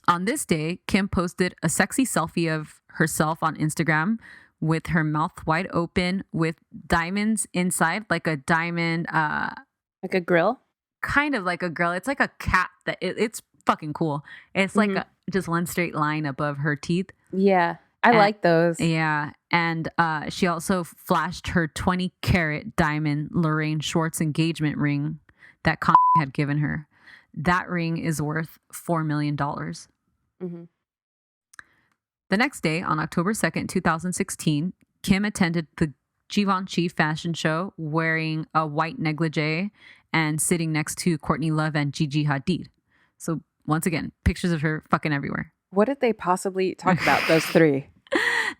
On this day, Kim posted a sexy selfie of herself on Instagram with her mouth wide open with diamonds inside, like a diamond. Like a grill? Kind of like a grill. It's like a cat. It's fucking cool. It's like just one straight line above her teeth. Yeah. I like those. Yeah. And she also flashed her 20 carat diamond Lorraine Schwartz engagement ring that Kanye had given her. That ring is worth $4 million. Mm-hmm. The next day, on October 2nd, 2016, Kim attended the Givenchy fashion show wearing a white negligee and sitting next to Courtney Love and Gigi Hadid. So once again, pictures of her fucking everywhere. What did they possibly talk about, those three?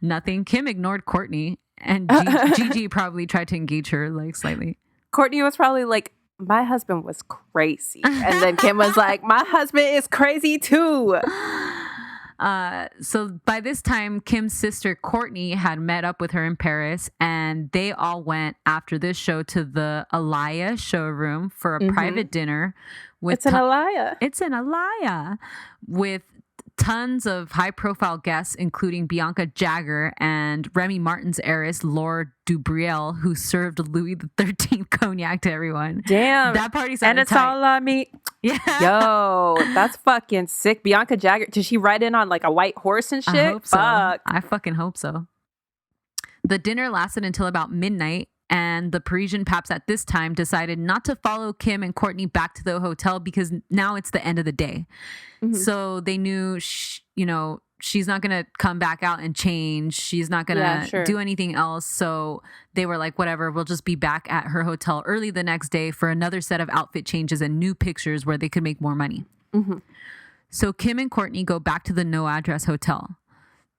Nothing. Kim ignored Courtney, and Gigi probably tried to engage her like slightly. Courtney was probably like, my husband was crazy. And then Kim was like, my husband is crazy too. So by this time, Kim's sister Courtney had met up with her in Paris, and they all went after this show to the Alaya showroom for a private dinner. It's an Alaya. It's an Alaya with tons of high-profile guests, including Bianca Jagger and Remy Martin's heiress, Laure Dubriel, who served Louis XIII cognac to everyone. Damn. That party sounded And it's tight. all on me. Yeah. Yo, that's fucking sick. Bianca Jagger, did she ride in on like a white horse and shit? I hope so. Fuck. I fucking hope so. The dinner lasted until about midnight, and the Parisian paps at this time decided not to follow Kim and Courtney back to the hotel because now it's the end of the day. So they knew, she's not going to come back out and change. She's not going to do anything else. So they were like, whatever, we'll just be back at her hotel early the next day for another set of outfit changes and new pictures where they could make more money. So Kim and Courtney go back to the no address hotel.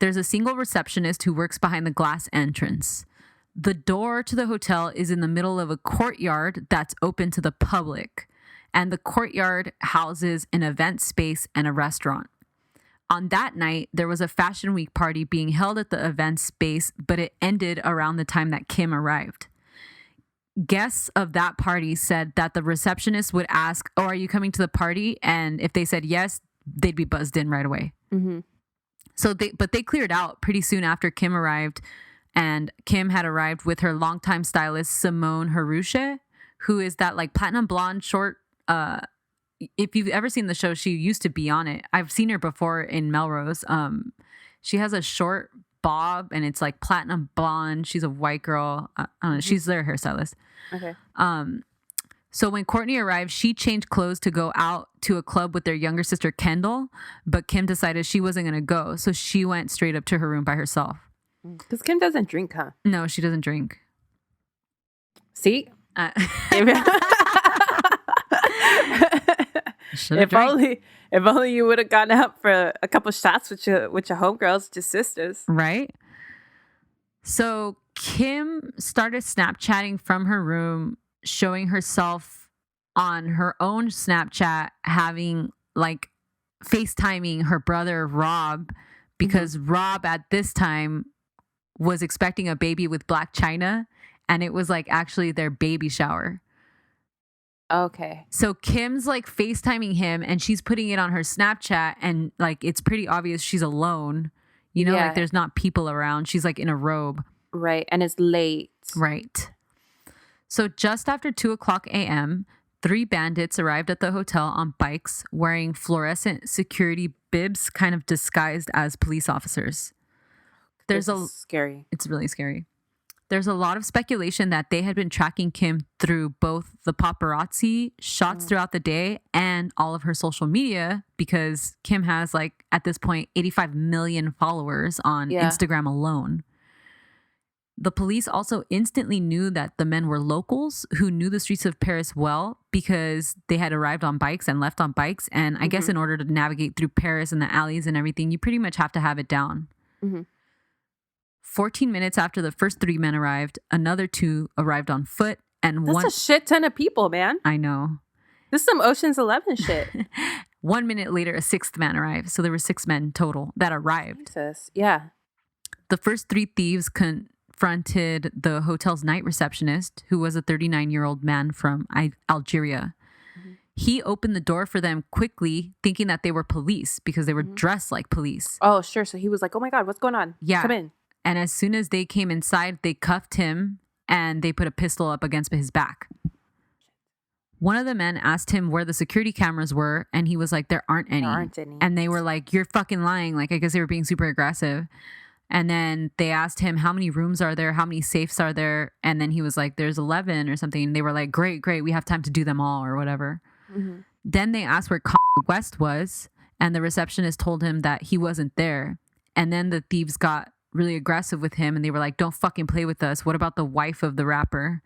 There's a single receptionist who works behind the glass entrance. The door to the hotel is in the middle of a courtyard that's open to the public. And the courtyard houses an event space and a restaurant. On that night, there was a Fashion Week party being held at the event space, but it ended around the time that Kim arrived. Guests of that party said that the receptionist would ask, "Oh, are you coming to the party?" And if they said yes, they'd be buzzed in right away. So they cleared out pretty soon after Kim arrived, and Kim had arrived with her longtime stylist Simone Harouche, who is that like platinum blonde short. If you've ever seen the show, she used to be on it. I've seen her before in Melrose. She has a short bob and it's like platinum blonde. She's a white girl. I don't know. She's their hairstylist. Okay. So when Courtney arrived, she changed clothes to go out to a club with their younger sister, Kendall. But Kim decided she wasn't going to go. So she went straight up to her room by herself. Because Kim doesn't drink, huh? No, she doesn't drink. See? If only you would have gone out for a couple shots with your homegirls, just sisters. Right? So Kim started Snapchatting from her room, showing herself on her own Snapchat, having like FaceTiming her brother Rob, because Rob at this time was expecting a baby with Black China, and it was like actually their baby shower. Okay. So Kim's like FaceTiming him and she's putting it on her Snapchat, and like it's pretty obvious she's alone. Like there's not people around. She's like in a robe. Right. And it's late. Right. So just after 2:00 a.m., 3 bandits arrived at the hotel on bikes wearing fluorescent security bibs, kind of disguised as police officers. Scary. It's really scary. There's a lot of speculation that they had been tracking Kim through both the paparazzi shots throughout the day and all of her social media, because Kim has like at this point 85 million followers on Instagram alone. The police also instantly knew that the men were locals who knew the streets of Paris well, because they had arrived on bikes and left on bikes. And I guess in order to navigate through Paris and the alleys and everything, you pretty much have to have it down. 14 minutes after the first 3 men arrived, another 2 arrived on foot, and That's a shit ton of people, man. I know. This is some Ocean's 11 shit. 1 minute later, a 6th man arrived. So there were 6 men total that arrived. Jesus. Yeah. The first 3 thieves confronted the hotel's night receptionist, who was a 39-year-old man from Algeria. He opened the door for them quickly, thinking that they were police because they were dressed like police. Oh, sure. So he was like, "Oh my God, what's going on? Yeah. Come in." And as soon as they came inside, they cuffed him and they put a pistol up against his back. One of the men asked him where the security cameras were, and he was like, "There aren't any." There aren't any. And they were like, "You're fucking lying." Like, I guess they were being super aggressive. And then they asked him, "How many rooms are there? How many safes are there?" And then he was like, "There's 11 or something." And they were like, great. We have time to do them all or whatever. Then they asked where West was, and the receptionist told him that he wasn't there. And then the thieves got really aggressive with him, and they were like, "Don't fucking play with us. What about the wife of the rapper?"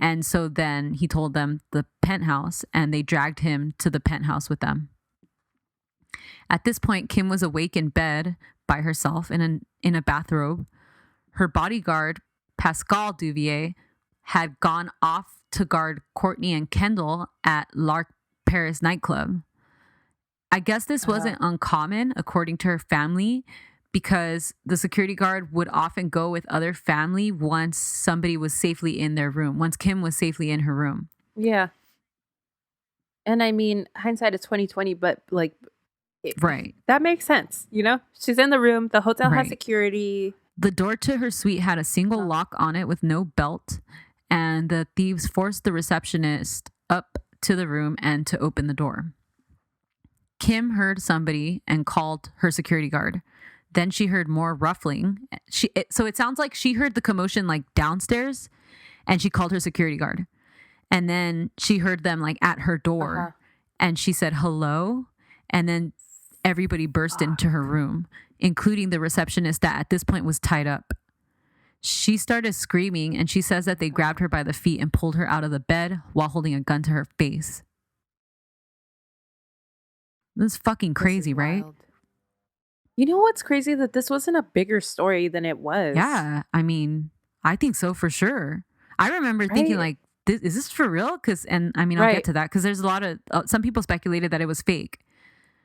And so then he told them the penthouse, and they dragged him to the penthouse with them. At this point, Kim was awake in bed by herself in a bathrobe. Her bodyguard, Pascal Duvier, had gone off to guard Courtney and Kendall at L'Arc Paris nightclub. I guess this wasn't uncommon, according to her family, because the security guard would often go with other family once somebody was safely in their room, once Kim was safely in her room. Yeah. And I mean, hindsight is 2020, but like, right. That makes sense. She's in the room. The hotel has Right. security. The door to her suite had a single lock on it with no belt, and the thieves forced the receptionist up to the room and to open the door. Kim heard somebody and called her security guard. Then she heard more ruffling. So it sounds like she heard the commotion like downstairs, and she called her security guard. And then she heard them like at her door and she said hello, and then everybody burst into her room, including the receptionist that at this point was tied up. She started screaming, and she says that they grabbed her by the feet and pulled her out of the bed while holding a gun to her face. This is fucking crazy, right? You know what's crazy? That this wasn't a bigger story than it was. Yeah, I mean, I think so for sure. I remember thinking like, is this for real? I'll get to that because there's a lot of, some people speculated that it was fake.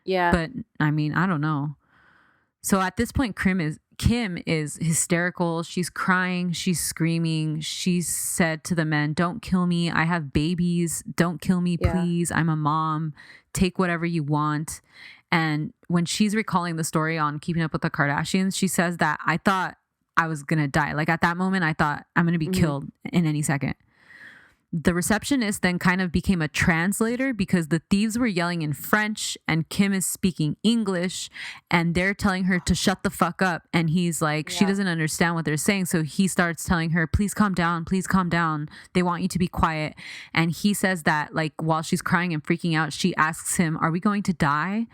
Yeah. But I mean, I don't know. So at this point, Kim is hysterical. She's crying. She's screaming. She said to the men, "Don't kill me. I have babies. Don't kill me, please. I'm a mom. Take whatever you want." And when she's recalling the story on Keeping Up with the Kardashians, she says that I thought I was going to die. Like at that moment, I thought I'm going to be killed in any second. The receptionist then kind of became a translator because the thieves were yelling in French and Kim is speaking English and they're telling her to shut the fuck up. And he's like, she doesn't understand what they're saying. So he starts telling her, please calm down. Please calm down. They want you to be quiet. And he says that like while she's crying and freaking out, she asks him, are we going to die?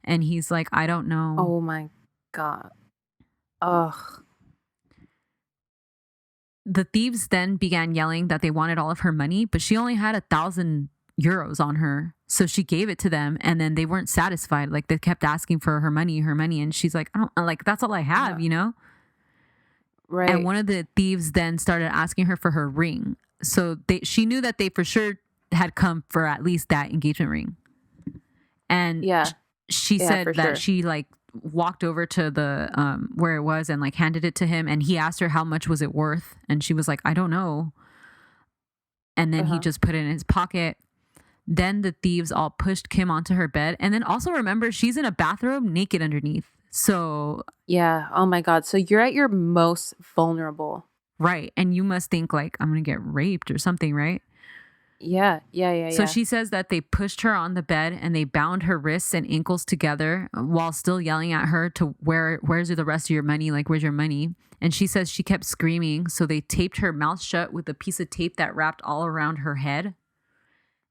And he's like, I don't know. Oh my God. Ugh. The thieves then began yelling that they wanted all of her money, but she only had 1,000 euros on her. So she gave it to them and then they weren't satisfied. Like they kept asking for her money. And she's like, I don't like, that's all I have, you know? Right. And one of the thieves then started asking her for her ring. So she knew that they for sure had come for at least that engagement ring. And she said that she like walked over to the where it was and like handed it to him, and he asked her how much was it worth, and she was like, I don't know. And then he just put it in his pocket. Then the thieves all pushed Kim onto her bed, and then also remember she's in a bathrobe naked underneath. So yeah, oh my God, so you're at your most vulnerable, right? And you must think like I'm gonna get raped or something, right? Yeah. So she says that they pushed her on the bed and they bound her wrists and ankles together while still yelling at her to where's the rest of your money? Like, where's your money? And she says she kept screaming. So they taped her mouth shut with a piece of tape that wrapped all around her head.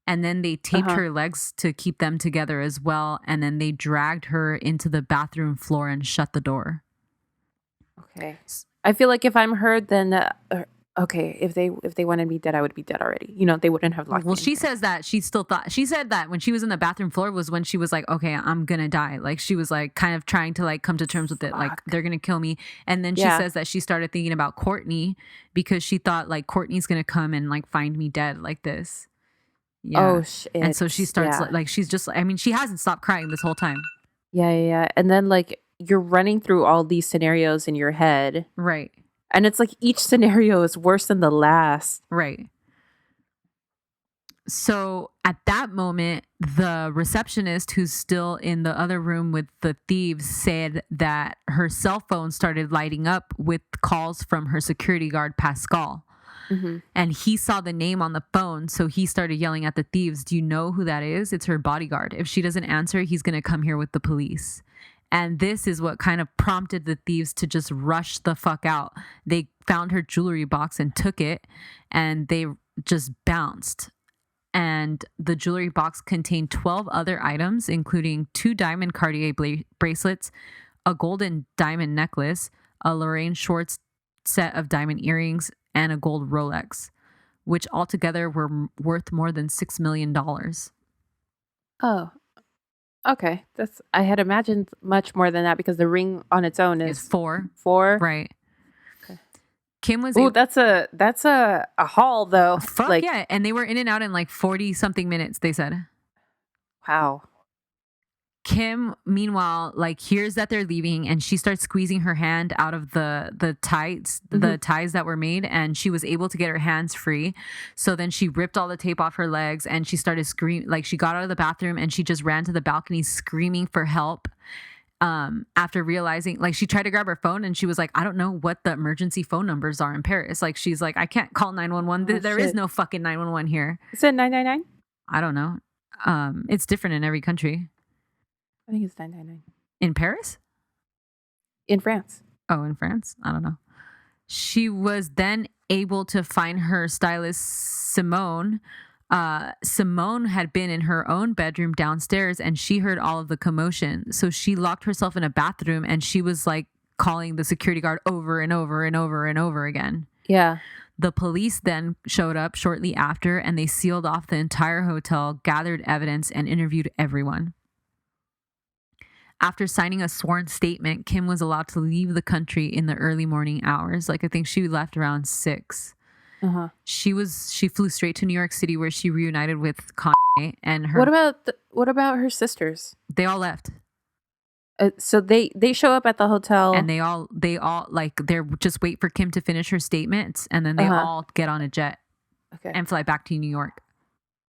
And then they taped her legs to keep them together as well. And then they dragged her into the bathroom floor and shut the door. Okay. I feel like if I'm her, then okay, if they wanted me dead, I would be dead already. You know, they wouldn't have locked me. Well, she says that she still thought, she said that when she was in the bathroom floor was when she was like, okay, I'm gonna die. Like she was like kind of trying to like come to terms with it. Like they're gonna kill me. And then she says that she started thinking about Courtney because she thought like Courtney's gonna come and like find me dead like this. Yeah. Oh shit. And so she starts like she's just, I mean, she hasn't stopped crying this whole time. Yeah. And then like you're running through all these scenarios in your head. Right. And it's like each scenario is worse than the last. Right. So at that moment, the receptionist who's still in the other room with the thieves said that her cell phone started lighting up with calls from her security guard, Pascal. Mm-hmm. And he saw the name on the phone. So he started yelling at the thieves, do you know who that is? It's her bodyguard. If she doesn't answer, he's going to come here with the police. And this is what kind of prompted the thieves to just rush the fuck out. They found her jewelry box and took it, and they just bounced. And the jewelry box contained 12 other items, including 2 diamond Cartier bracelets, a golden diamond necklace, a Lorraine Schwartz set of diamond earrings, and a gold Rolex, which altogether were worth more than $6 million. Oh. Okay, I had imagined much more than that because the ring on its own is 4. 4, right? Okay. Kim was. Ooh, that's a haul though. Fuck like, yeah, and they were in and out in like 40 something minutes. They said. Wow. Kim, meanwhile, like hears that they're leaving, and she starts squeezing her hand out of the ties, the ties that were made, and she was able to get her hands free. So then she ripped all the tape off her legs, and she started screaming. Like she got out of the bathroom, and she just ran to the balcony screaming for help. After realizing, like she tried to grab her phone, and she was like, I don't know what the emergency phone numbers are in Paris. Like she's like, I can't call 911. There is no fucking 911 here. Is it 999? I don't know. It's different in every country. I think it's 999. In Paris? In France. Oh, in France? I don't know. She was then able to find her stylist, Simone. Simone had been in her own bedroom downstairs and she heard all of the commotion. So she locked herself in a bathroom and she was like calling the security guard over and over and over and over again. Yeah. The police then showed up shortly after and they sealed off the entire hotel, gathered evidence, and interviewed everyone. After signing a sworn statement, Kim was allowed to leave the country in the early morning hours. Like I think she left around 6. Uh-huh. She flew straight to New York City where she reunited with Kanye and her. What about her sisters? They all left. So they show up at the hotel and they all like they're just wait for Kim to finish her statements and then they all get on a jet and fly back to New York.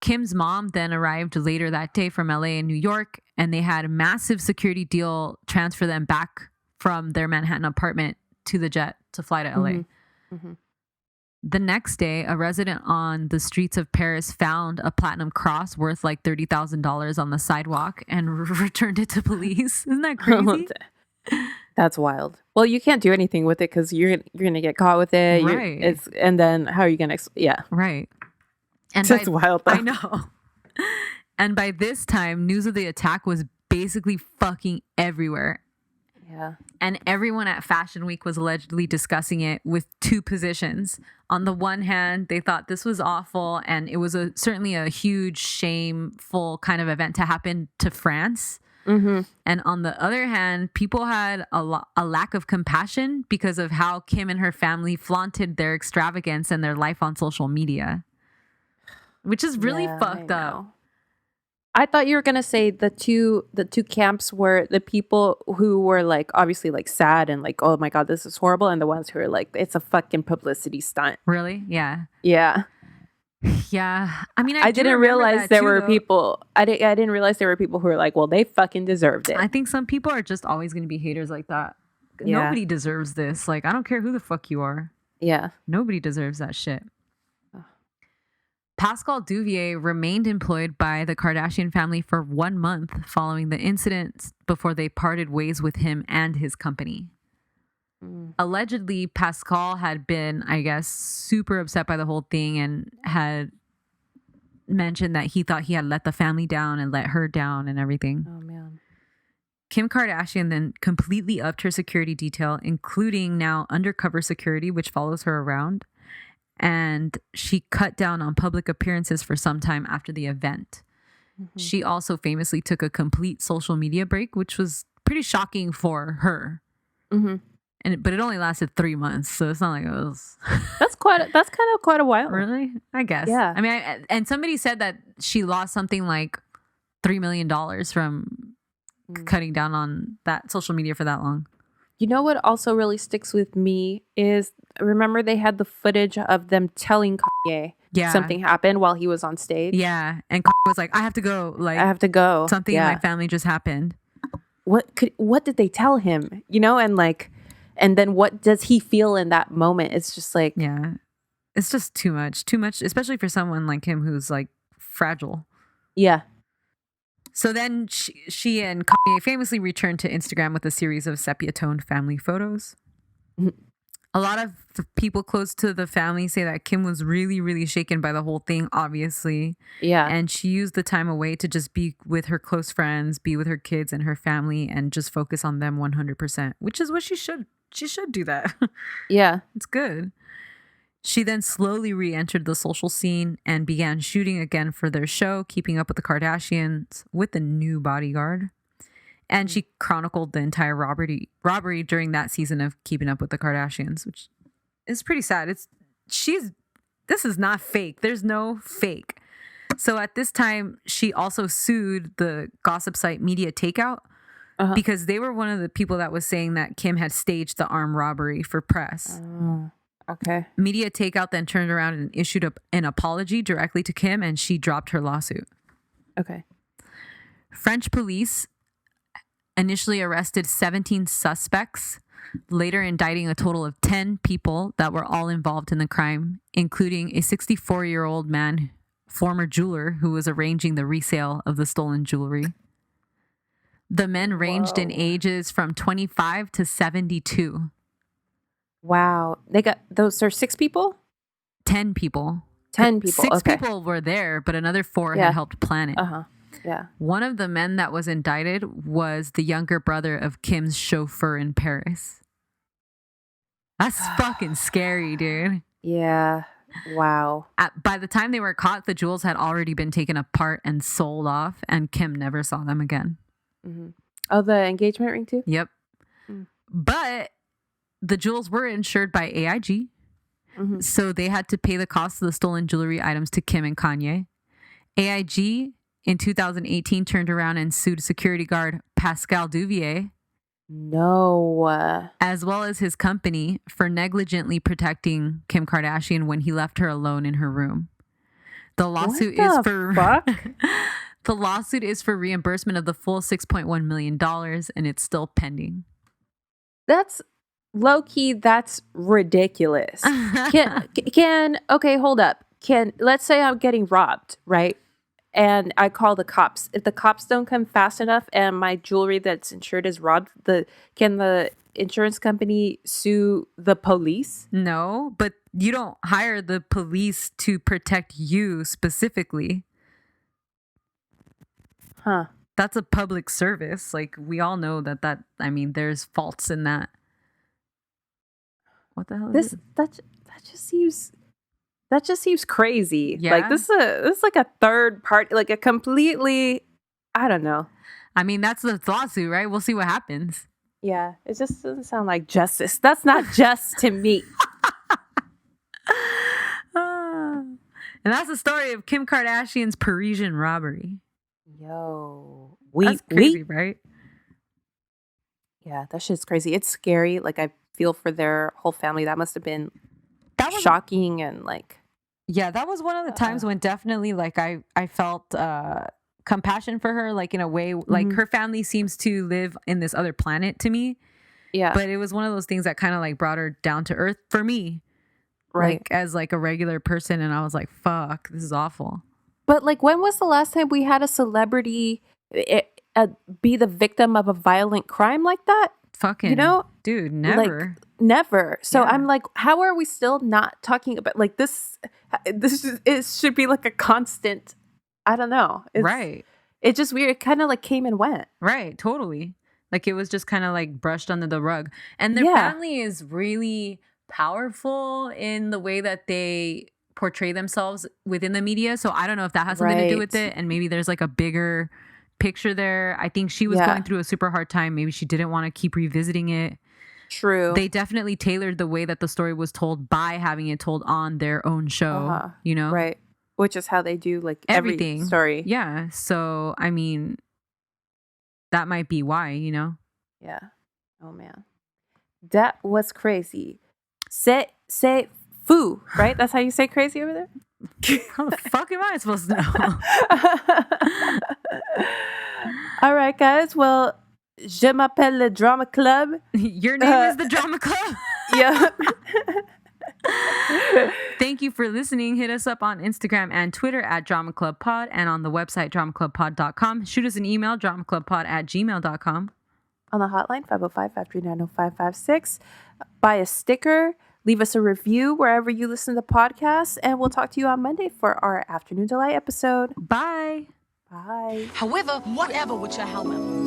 Kim's mom then arrived later that day from LA and New York, and they had a massive security deal transfer them back from their Manhattan apartment to the jet to fly to LA. Mm-hmm. The next day, a resident on the streets of Paris found a platinum cross worth like $30,000 on the sidewalk and returned it to police. Isn't that crazy? That's wild. Well, you can't do anything with it because you're gonna get caught with it. Right. And then how are you gonna? Right. And that's wild. Though. I know. And by this time, news of the attack was basically fucking everywhere. Yeah. And everyone at Fashion Week was allegedly discussing it with two positions. On the one hand, they thought this was awful and it was certainly a huge, shameful kind of event to happen to France. Mm-hmm. And on the other hand, people had a lack of compassion because of how Kim and her family flaunted their extravagance and their life on social media, which is really fucked up. I thought you were gonna say the two camps were the people who were like obviously like sad and like, oh my god, this is horrible, and the ones who are like, it's a fucking publicity stunt. Really? Yeah. Yeah. Yeah. I mean, I didn't realize there were people. I didn't realize there were people who were like, well, they fucking deserved it. I think some people are just always going to be haters like that. Yeah. Nobody deserves this. Like, I don't care who the fuck you are. Yeah. Nobody deserves that shit. Pascal Duvier remained employed by the Kardashian family for 1 month following the incident before they parted ways with him and his company. Allegedly, Pascal had been, I guess, super upset by the whole thing and had mentioned that he thought he had let the family down and let her down and everything. Oh, man. Kim Kardashian then completely upped her security detail, including now undercover security, which follows her around. And she cut down on public appearances for some time after the event. Mm-hmm. She also famously took a complete social media break, which was pretty shocking for her. Mm-hmm. But it only lasted 3 months, so it's not like it was. That's kind of quite a while. Really? I guess. Yeah. I mean, and somebody said that she lost something like $3 million from cutting down on that social media for that long. You know what also really sticks with me is, remember they had the footage of them telling Kanye something happened while he was on stage? Yeah. And Kanye was like, I have to go. Like, I have to go. Something in my family just happened. What did they tell him? You know, and then what does he feel in that moment? It's just like... Yeah. It's just too much, especially for someone like him who's like fragile. Yeah. So then she and Kanye famously returned to Instagram with a series of sepia-toned family photos. A lot of the people close to the family say that Kim was really, really shaken by the whole thing, obviously. Yeah. And she used the time away to just be with her close friends, be with her kids and her family, and just focus on them 100%, which is what she should. She should do that. Yeah. It's good. She then slowly re-entered the social scene and began shooting again for their show, Keeping Up with the Kardashians, with a new bodyguard. And she chronicled the entire robbery during that season of Keeping Up with the Kardashians, which is pretty sad. This is not fake. There's no fake. So at this time, she also sued the gossip site Media Takeout because they were one of the people that was saying that Kim had staged the armed robbery for press. Okay. Media Takeout then turned around and issued an apology directly to Kim, and she dropped her lawsuit. Okay. French police initially arrested 17 suspects, later indicting a total of 10 people that were all involved in the crime, including a 64-year-old man, former jeweler, who was arranging the resale of the stolen jewelry. The men ranged in ages from 25 to 72. Wow. They got those are 6 people? 10 people. 10 people. 6 okay. people were there, but another 4 Yeah. had helped plan it. Uh-huh. Yeah. One of the men that was indicted was the younger brother of Kim's chauffeur in Paris. That's fucking scary, dude. Yeah. Wow. By the time they were caught, the jewels had already been taken apart and sold off, and Kim never saw them again. Mm-hmm. Oh, the engagement ring too? Yep. Mm. But the jewels were insured by AIG, Mm-hmm. so they had to pay the cost of the stolen jewelry items to Kim and Kanye. AIG in 2018 turned around and sued security guard Pascal Duvier, No. as well as his company, for negligently protecting Kim Kardashian when he left her alone in her room. The lawsuit What is the for fuck? the lawsuit is for reimbursement of the full $6.1 million, and it's still pending. That's low key. That's ridiculous. Can okay, hold up. Let's say I'm getting robbed, right? And I call the cops. If the cops don't come fast enough and my jewelry that's insured is robbed, can the insurance company sue the police? No, but you don't hire the police to protect you specifically. Huh. That's a public service. Like, we all know that I mean, there's faults in that. What the hell is it? That just seems crazy. Yeah. Like this is like a third party, like a completely, I don't know. I mean, that's the lawsuit, right? We'll see what happens. Yeah, it just doesn't sound like justice. That's not just to me. And that's the story of Kim Kardashian's Parisian robbery. Yo, That's crazy, right? Yeah, that shit's crazy. It's scary. Like I feel for their whole family. That must have been That was shocking and like. Yeah, that was one of the times when definitely like I felt compassion for her, like in a way, like her family seems to live in this other planet to me. Yeah. But it was one of those things that kind of like brought her down to earth for me. Right. Like as like a regular person, and I was like, fuck, this is awful. But like, when was the last time we had a celebrity be the victim of a violent crime like that? Fucking, You know? dude, never. Like, never. So Yeah. I'm like, how are we still not talking about like this? It should be like a constant. I don't know. Right. It's just weird. It kind of like came and went. Right, totally. Like it was just kind of like brushed under the rug. And their Yeah. family is really powerful in the way that they portray themselves within the media. So I don't know if that has something to do with Right. it. And maybe there's like a bigger picture there. I think she was Yeah. going through a super hard time. Maybe she didn't want to keep revisiting it. True. They definitely tailored the way that the story was told by having it told on their own show, Uh-huh. you know? Right. Which is how they do like Everything. every story. Yeah. So, I mean, that might be why, you know? Yeah. Oh man. That was crazy. Say foo, right? That's how you say crazy over there? How the fuck am I supposed to know? All right, guys. Well, je m'appelle le Drama Club. Your name is the Drama Club. Yeah. Thank you for listening. Hit us up on Instagram and Twitter at Drama Club Pod, and on the website dramaclubpod.com. Shoot us an email, dramaclubpod@gmail.com. On the hotline, 505-539-0556. Buy a sticker. Leave us a review wherever you listen to podcasts. And we'll talk to you on Monday for our Afternoon Delight episode. Bye. Bye. However, whatever with your helmet.